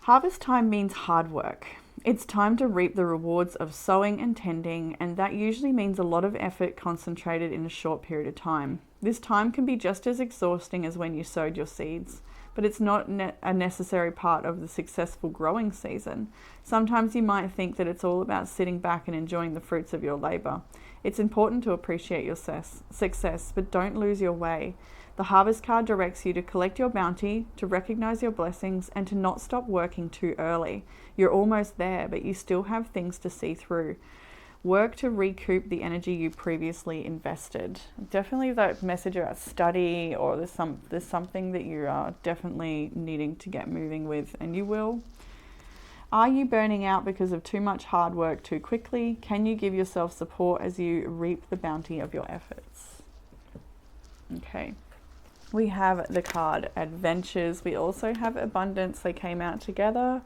Harvest time means hard work. It's time to reap the rewards of sowing and tending, and that usually means a lot of effort concentrated in a short period of time. This time can be just as exhausting as when you sowed your seeds, but it's not a necessary part of the successful growing season. Sometimes you might think that it's all about sitting back and enjoying the fruits of your labor. It's important to appreciate your success, but don't lose your way. The Harvest card directs you to collect your bounty, to recognize your blessings, and to not stop working too early. You're almost there, but you still have things to see through. Work to recoup the energy you previously invested. Definitely that message about study, or there's something that you are definitely needing to get moving with, and you will. Are you burning out because of too much hard work too quickly? Can you give yourself support as you reap the bounty of your efforts? Okay. We have the card Adventures. We also have Abundance. They came out together.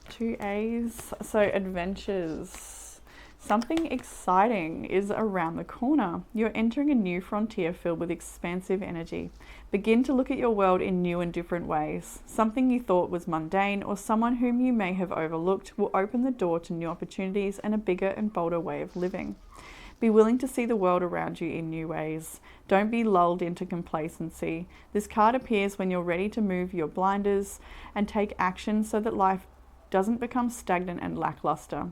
2 A's. So Adventures. Something exciting is around the corner. You're entering a new frontier filled with expansive energy. Begin to look at your world in new and different ways. Something you thought was mundane or someone whom you may have overlooked will open the door to new opportunities and a bigger and bolder way of living. Be willing to see the world around you in new ways. Don't be lulled into complacency. This card appears when you're ready to move your blinders and take action so that life doesn't become stagnant and lackluster.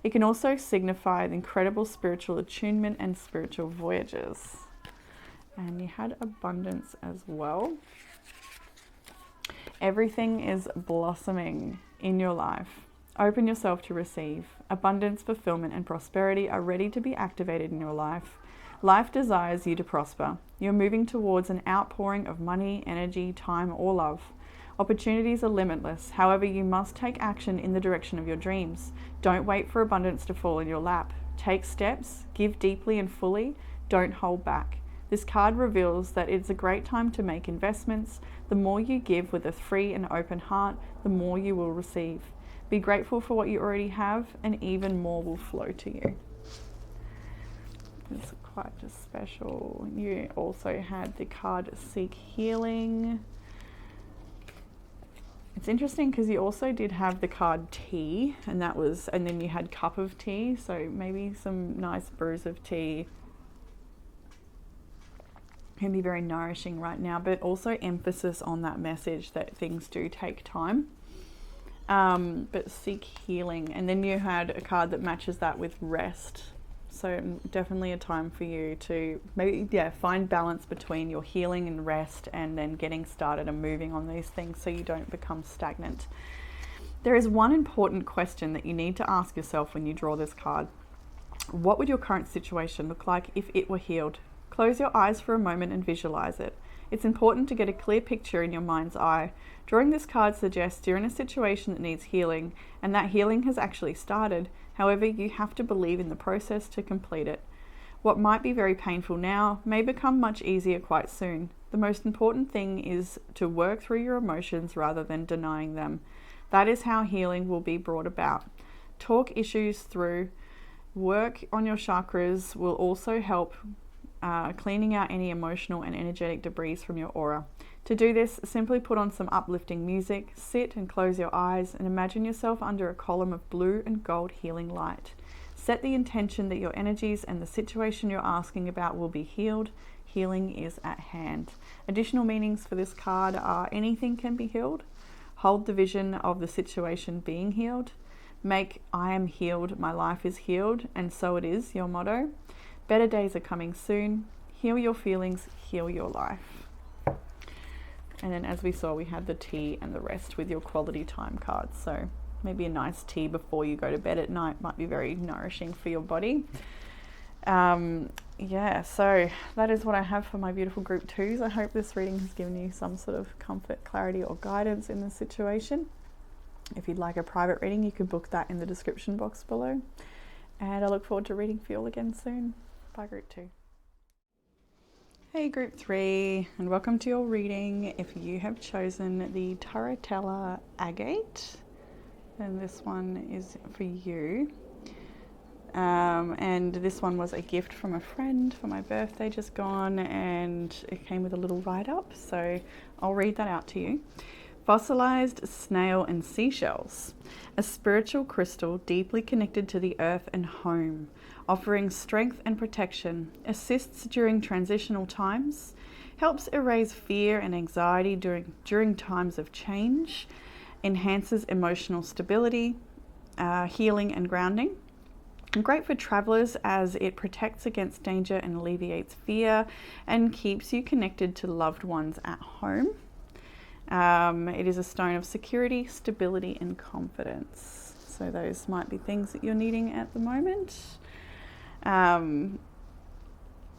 It can also signify the incredible spiritual attunement and spiritual voyages. And you had Abundance as well. Everything is blossoming in your life. Open yourself to receive. Abundance, fulfillment, and prosperity are ready to be activated in your life. Life desires you to prosper. You're moving towards an outpouring of money, energy, time, or love. Opportunities are limitless. However, you must take action in the direction of your dreams. Don't wait for abundance to fall in your lap. Take steps, give deeply and fully, don't hold back. This card reveals that it's a great time to make investments. The more you give with a free and open heart, the more you will receive. Be grateful for what you already have, and even more will flow to you. It's quite just special. You also had the card Seek Healing. It's interesting because you also did have the card Tea, and then you had Cup of Tea, so maybe some nice brews of tea can be very nourishing right now, but also emphasis on that message that things do take time. But seek healing, and then you had a card that matches that with rest. So definitely a time for you to maybe, find balance between your healing and rest, and then getting started and moving on these things so you don't become stagnant. There is one important question that you need to ask yourself when you draw this card. What would your current situation look like if it were healed? Close your eyes for a moment and visualize it. It's important to get a clear picture in your mind's eye. Drawing this card suggests you're in a situation that needs healing, and that healing has actually started. However, you have to believe in the process to complete it. What might be very painful now may become much easier quite soon. The most important thing is to work through your emotions rather than denying them. That is how healing will be brought about. Talk issues through. Work on your chakras will also help cleaning out any emotional and energetic debris from your aura. To do this, simply put on some uplifting music, sit and close your eyes, and imagine yourself under a column of blue and gold healing light. Set the intention that your energies and the situation you're asking about will be healed. Healing is at hand. Additional meanings for this card are: anything can be healed. Hold the vision of the situation being healed. Make I am healed, my life is healed, and so it is your motto. Better days are coming soon. Heal your feelings, heal your life. And then, as we saw, we had the tea and the rest with your quality time cards. So maybe a nice tea before you go to bed at night might be very nourishing for your body. So that is what I have for my beautiful group 2s. I hope this reading has given you some sort of comfort, clarity, or guidance in this situation. If you'd like a private reading, you can book that in the description box below. And I look forward to reading for you all again soon. Bye, group 2. Hey group 3, and welcome to your reading. If you have chosen the Tarotella Agate, then this one is for you. And this one was a gift from a friend for my birthday just gone, and it came with a little write-up, so I'll read that out to you. Fossilized snail and seashells, a spiritual crystal deeply connected to the earth and home, offering strength and protection, assists during transitional times, helps erase fear and anxiety during times of change, enhances emotional stability, healing and grounding. Great for travelers as it protects against danger and alleviates fear and keeps you connected to loved ones at home. It is a stone of security, stability, and confidence. So those might be things that you're needing at the moment. And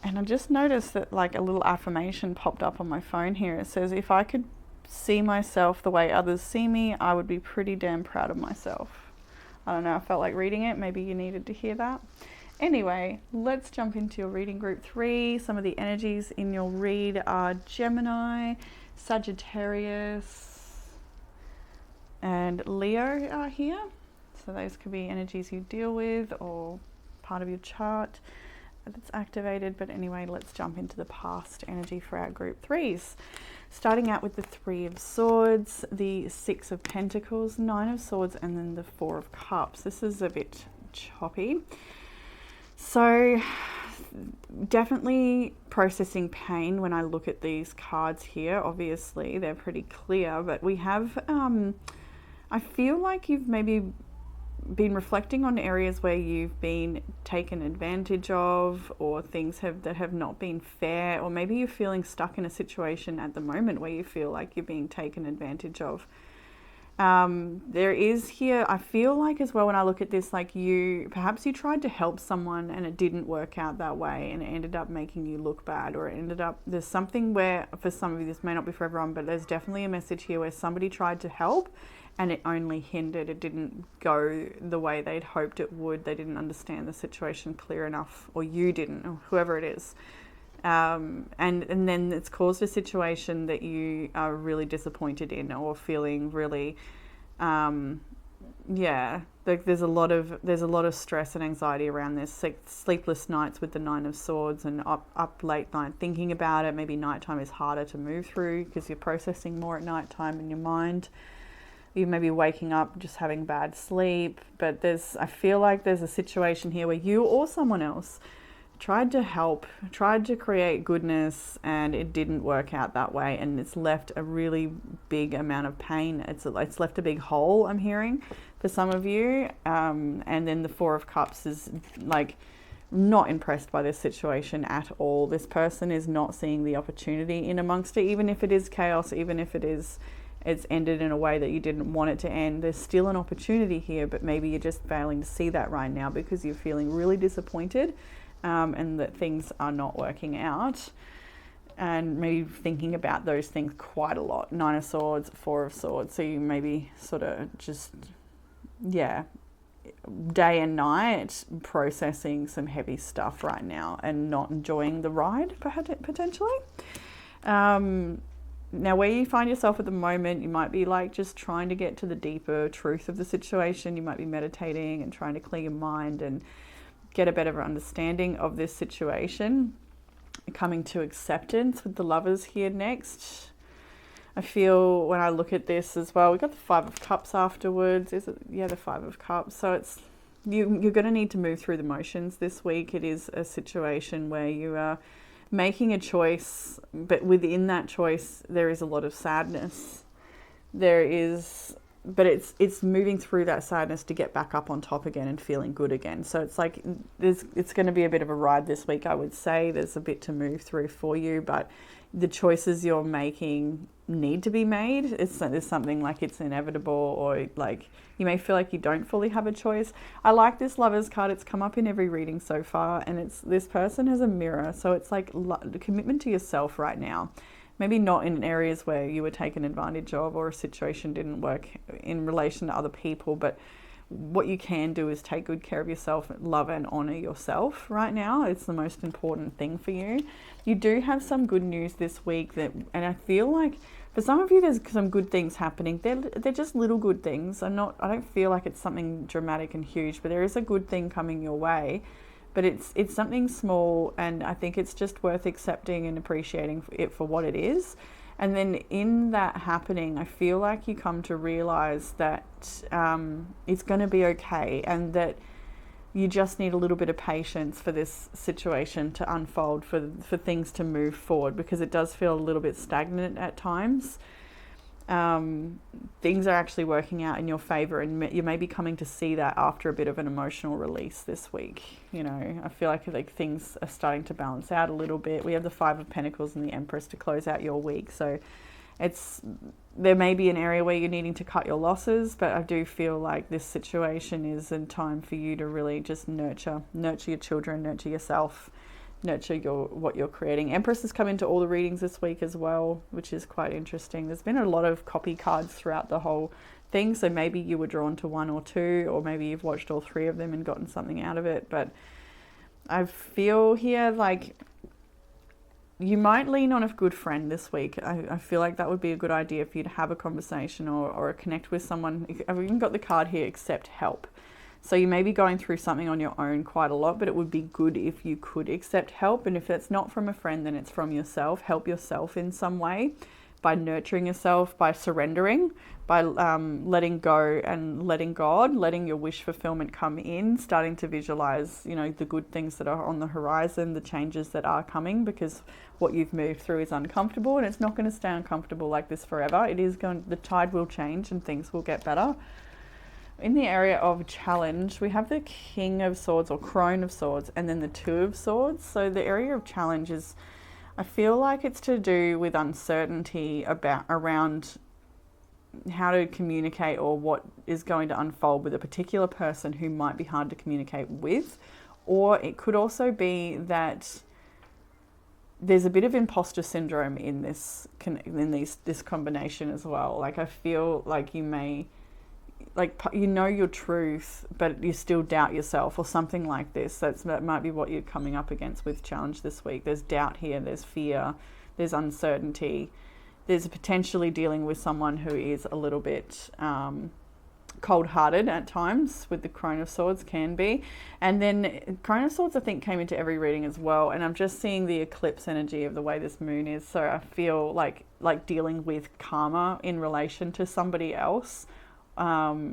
I just noticed that like a little affirmation popped up on my phone here. It says, if I could see myself the way others see me, I would be pretty damn proud of myself. I don't know, I felt like reading it. Maybe you needed to hear that. Anyway, let's jump into your reading group 3. Some of the energies in your read are Gemini, Sagittarius, and Leo are here. So those could be energies you deal with or part of your chart that's activated. But anyway, let's jump into the past energy for our group 3s. Starting out with the 3 of Swords, the 6 of Pentacles, 9 of Swords, and then the 4 of Cups. This is a bit choppy. So definitely processing pain when I look at these cards here. Obviously, they're pretty clear, but we have, I feel like you've maybe been reflecting on areas where you've been taken advantage of, or things that have not been fair, or maybe you're feeling stuck in a situation at the moment where you feel like you're being taken advantage of. There is here, I feel like as well when I look at this, like perhaps you tried to help someone and it didn't work out that way, and it ended up making you look bad, or it ended up, there's something where, for some of you, this may not be for everyone, but there's definitely a message here where somebody tried to help and it only hindered. It didn't go the way they'd hoped it would. They didn't understand the situation clear enough, or you didn't, or whoever it is. And then it's caused a situation that you are really disappointed in, or feeling really, like there's a lot of stress and anxiety around this. Like sleepless nights with the 9 of Swords, and up late night thinking about it. Maybe nighttime is harder to move through because you're processing more at nighttime in your mind. You may be waking up just having bad sleep, but I feel like there's a situation here where you or someone else tried to help, tried to create goodness, and it didn't work out that way, and it's left a really big amount of pain. It's left a big hole, I'm hearing, for some of you. And then the 4 of Cups is like not impressed by this situation at all. This person is not seeing the opportunity in amongst it, even if it is chaos, even if it's ended in a way that you didn't want it to end. There's still an opportunity here, but maybe you're just failing to see that right now because you're feeling really disappointed, and that things are not working out, and maybe thinking about those things quite a lot. 9 of Swords, 4 of Swords. So you maybe sort of just, day and night processing some heavy stuff right now and not enjoying the ride, potentially. Now, where you find yourself at the moment, you might be like just trying to get to the deeper truth of the situation. You might be meditating and trying to clear your mind and get a better understanding of this situation. Coming to acceptance with the Lovers here next. I feel when I look at this as well, we've got the 5 of Cups afterwards. Is it? Yeah, the 5 of Cups. So it's you're going to need to move through the motions this week. It is a situation where you are making a choice, but within that choice there is a lot of sadness. But it's moving through that sadness to get back up on top again and feeling good again. So it's like it's going to be a bit of a ride this week, I would say. There's a bit to move through for you, but the choices you're making need to be made. There's something like it's inevitable, or like you may feel like you don't fully have a choice. I like this Lovers card. It's come up in every reading so far, and this person has a mirror. So it's like the commitment to yourself right now. Maybe not in areas where you were taken advantage of or a situation didn't work in relation to other people, but what you can do is take good care of yourself, love and honor yourself right now. It's the most important thing for you. You do have some good news this week, and I feel like for some of you there's some good things happening. They're just little good things. I don't feel like it's something dramatic and huge, but there is a good thing coming your way. But it's something small, and I think it's just worth accepting and appreciating it for what it is. And then in that happening, I feel like you come to realize that it's going to be okay, and that you just need a little bit of patience for this situation to unfold, for things to move forward, because it does feel a little bit stagnant at times. Things are actually working out in your favor, and you may be coming to see that after a bit of an emotional release this week. I feel like things are starting to balance out a little bit. We have the 5 of Pentacles and the Empress to close out your week, so there may be an area where you're needing to cut your losses, but I do feel like this situation is a time for you to really just nurture your children, nurture yourself, nurture what you're creating. Empress has come into all the readings this week as well, which is quite interesting. There's been a lot of copy cards throughout the whole thing, so maybe you were drawn to one or two, or maybe you've watched all 3 of them and gotten something out of it. But I feel here like you might lean on a good friend this week. I feel like that would be a good idea for you to have a conversation or connect with someone. I've even got the card here, accept help. So you may be going through something on your own quite a lot, but it would be good if you could accept help. And if it's not from a friend, then it's from yourself. Help yourself in some way by nurturing yourself, by surrendering, by letting go and letting God, letting your wish fulfillment come in, starting to visualize, you know, the good things that are on the horizon, the changes that are coming, because what you've moved through is uncomfortable and it's not going to stay uncomfortable like this forever. It is going, the tide will change and things will get better. In the area of challenge, we have the King of Swords or Crone of Swords and then the Two of Swords. So the area of challenge is, I feel like it's to do with uncertainty around how to communicate or what is going to unfold with a particular person who might be hard to communicate with. Or it could also be that there's a bit of imposter syndrome in this combination as well. Like I feel like you may, like, you know your truth, but you still doubt yourself or something like this. That might be what you're coming up against with challenge this week. There's doubt here, there's fear, there's uncertainty. There's potentially dealing with someone who is a little bit cold-hearted at times, with the Crone of Swords can be. And then Crone of Swords I think came into every reading as well, and I'm just seeing the eclipse energy of the way this moon is. So I feel like dealing with karma in relation to somebody else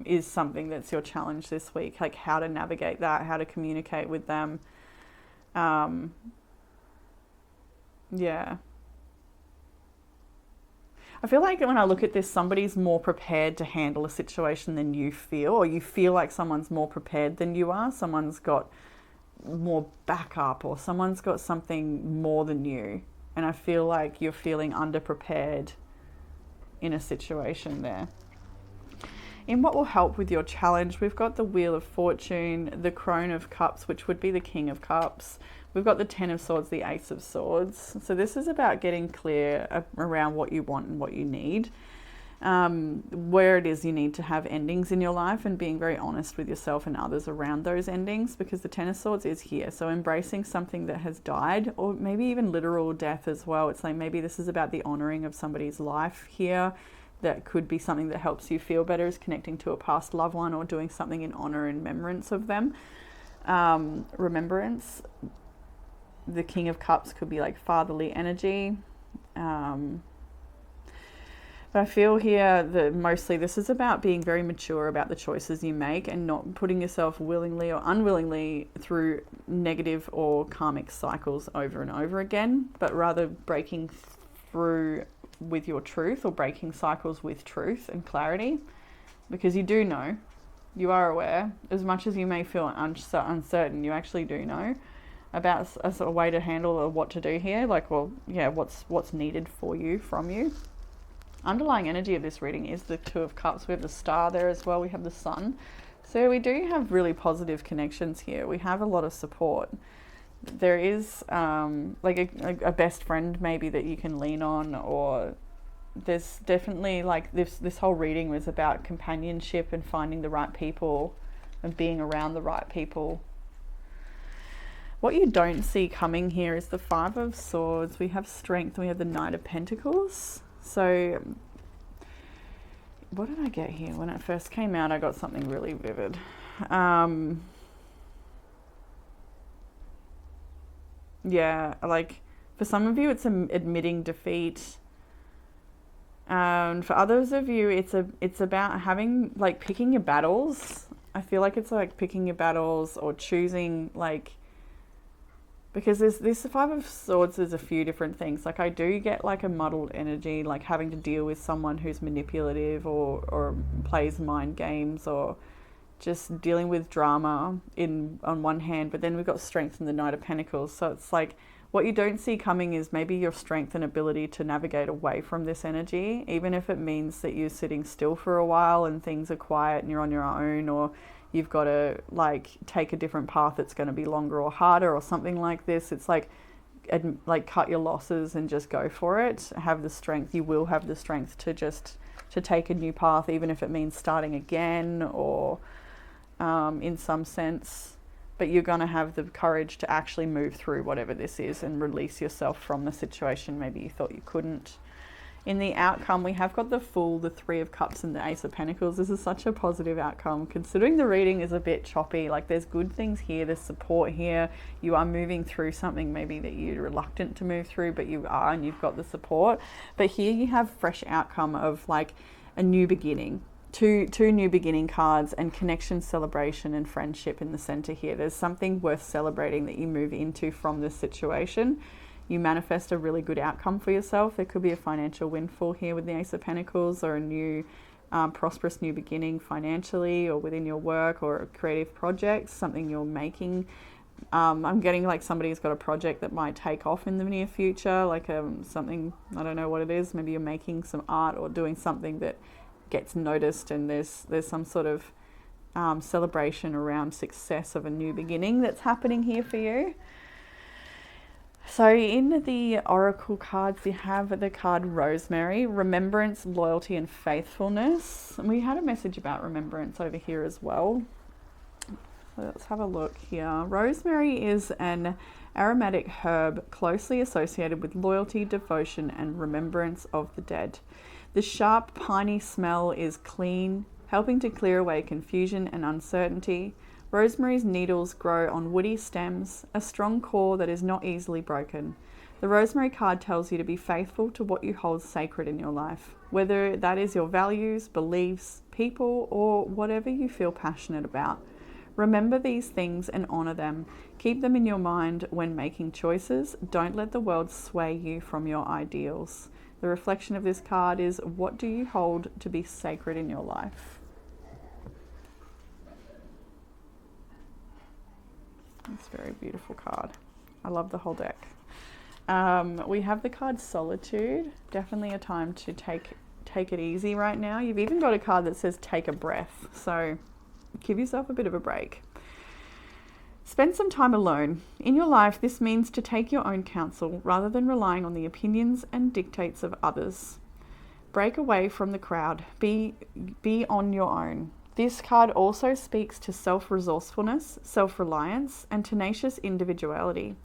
is something that's your challenge this week, like how to navigate that, how to communicate with them. Yeah. I feel like when I look at this, somebody's more prepared to handle a situation than you feel, or you feel like someone's more prepared than you are. Someone's got more backup, or someone's got something more than you. And I feel like you're feeling underprepared in a situation there. In what will help with your challenge, we've got the Wheel of Fortune, the Crone of Cups, which would be the King of Cups. We've got the Ten of Swords, the Ace of Swords. So this is about getting clear around what you want and what you need, where it is you need to have endings in your life, and being very honest with yourself and others around those endings, because the Ten of Swords is here. So embracing something that has died, or maybe even literal death as well. It's like maybe this is about the honoring of somebody's life here. That could be something that helps you feel better, is connecting to a past loved one or doing something in honor and remembrance of them. Remembrance. The King of Cups could be like fatherly energy. But I feel here that mostly this is about being very mature about the choices you make and not putting yourself willingly or unwillingly through negative or karmic cycles over and over again, but rather breaking through with your truth, or breaking cycles with truth and clarity, because you do know, you are aware. As much as you may feel uncertain, you actually do know about a way to handle or what to do here, like, well, yeah, what's needed for you, from you. Underlying energy of this reading is the Two of Cups. We have the Star there as well, we have the Sun. So we do have really positive connections here. We have a lot of support. There is like a best friend maybe that you can lean on, or there's definitely like this whole reading was about companionship and finding the right people and being around the right people. What you don't see coming here is the Five of Swords. We have Strength, and we have the Knight of Pentacles. So what did I get here? When it first came out, I got something really vivid. Yeah, like for some of you it's admitting defeat. For others of you it's about having, like, picking your battles. I feel like it's like picking your battles or choosing, like, because this Five of Swords is a few different things. Like, I do get like a muddled energy, like having to deal with someone who's manipulative or plays mind games, or just dealing with drama on one hand, but then we've got Strength and the Knight of Pentacles. So it's like what you don't see coming is maybe your strength and ability to navigate away from this energy, even if it means that you're sitting still for a while and things are quiet and you're on your own, or you've got to like take a different path that's going to be longer or harder or something like this. It's like cut your losses and just go for it. Have the strength. You will have the strength to take a new path, even if it means starting again, or in some sense. but you're going to have the courage to actually move through whatever this is and release yourself from the situation maybe you thought you couldn't. In the outcome, we have got the Fool, the Three of Cups, and the Ace of Pentacles. This is such a positive outcome, considering the reading is a bit choppy. Like, there's good things here, there's support here. You are moving through something maybe that you're reluctant to move through, but you are, and you've got the support. But here you have fresh outcome of like a new beginning. Two new beginning cards, and connection, celebration, and friendship in the center here. There's something worth celebrating that you move into from this situation. You manifest a really good outcome for yourself. There could be a financial windfall here with the Ace of Pentacles, or a new prosperous new beginning financially, or within your work, or a creative project, something you're making. I'm getting like somebody's got a project that might take off in the near future, like something, I don't know what it is. Maybe you're making some art or doing something that gets noticed, and there's some sort of celebration around success of a new beginning that's happening here for you. So in the oracle cards, you have the card Rosemary, remembrance, loyalty, and faithfulness. And we had a message about remembrance over here as well. So let's have a look here. Rosemary is an aromatic herb closely associated with loyalty, devotion, and remembrance of the dead. The sharp, piney smell is clean, helping to clear away confusion and uncertainty. Rosemary's needles grow on woody stems, a strong core that is not easily broken. The Rosemary card tells you to be faithful to what you hold sacred in your life, whether that is your values, beliefs, people, or whatever you feel passionate about. Remember these things and honor them. Keep them in your mind when making choices. Don't let the world sway you from your ideals. The reflection of this card is, what do you hold to be sacred in your life? It's a very beautiful card. I love the whole deck. We have the card Solitude. Definitely a time to take it easy right now. You've even got a card that says take a breath. So give yourself a bit of a break. Spend some time alone. In your life, this means to take your own counsel rather than relying on the opinions and dictates of others. Break away from the crowd. Be on your own. This card also speaks to self-resourcefulness, self-reliance, and tenacious individuality.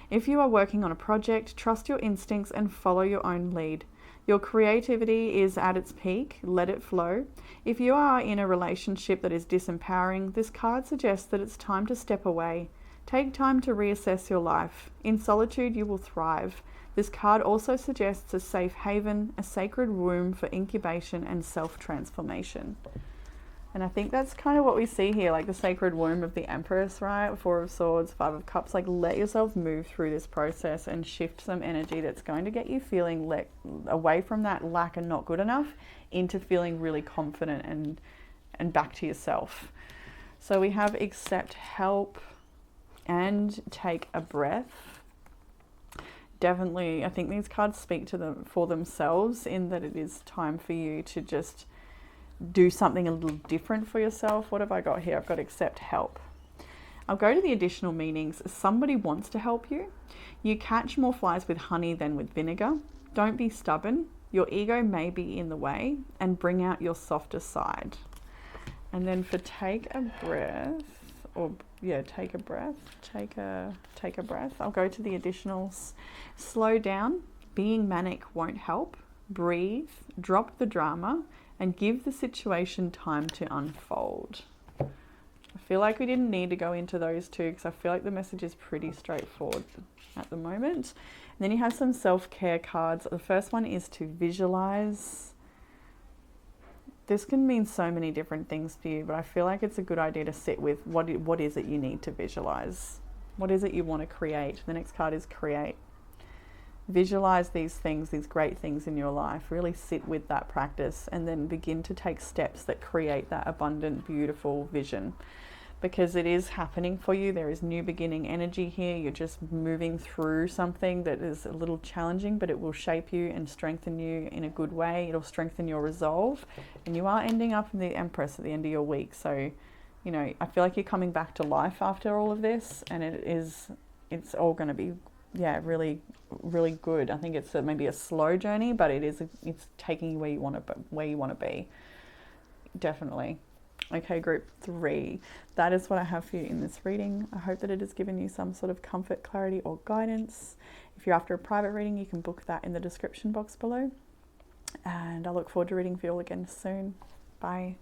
If you are working on a project, trust your instincts and follow your own lead. Your creativity is at its peak, let it flow. If you are in a relationship that is disempowering, this card suggests that it's time to step away. Take time to reassess your life. In solitude, you will thrive. This card also suggests a safe haven, a sacred womb for incubation and self-transformation. And I think that's kind of what we see here, like the sacred womb of the Empress, right? Four of Swords, Five of Cups. Like, let yourself move through this process and shift some energy that's going to get you feeling away from that lack and not good enough into feeling really confident and back to yourself. So we have accept help and take a breath. Definitely, I think these cards speak to them for themselves, in that it is time for you to just do something a little different for yourself. What have I got here? I've got accept help. I'll go to the additional meanings. Somebody wants to help you. You catch more flies with honey than with vinegar. Don't be stubborn. Your ego may be in the way, and bring out your softer side. And then for take a breath, take a breath. I'll go to the additionals. Slow down. Being manic won't help. Breathe. Drop the drama. And give the situation time to unfold. I feel like we didn't need to go into those two, because I feel like the message is pretty straightforward at the moment. And then you have some self-care cards. The first one is to visualize. This can mean so many different things for you, but I feel like it's a good idea to sit with what is it you need to visualize? What is it you want to create? The next card is create. Visualize these things, these great things in your life. Really sit with that practice, and then begin to take steps that create that abundant, beautiful vision, because it is happening for you. There is new beginning energy here. You're just moving through something that is a little challenging, but it will shape you and strengthen you in a good way. It'll strengthen your resolve, and you are ending up in the Empress at the end of your week. So, you know, I feel like you're coming back to life after all of this, and it's all going to be really, really good. I think it's maybe a slow journey, but it's taking you where you want to be. Definitely. Okay, group 3. That is what I have for you in this reading. I hope that it has given you some sort of comfort, clarity, or guidance. If you're after a private reading, you can book that in the description box below. And I look forward to reading for you all again soon. Bye.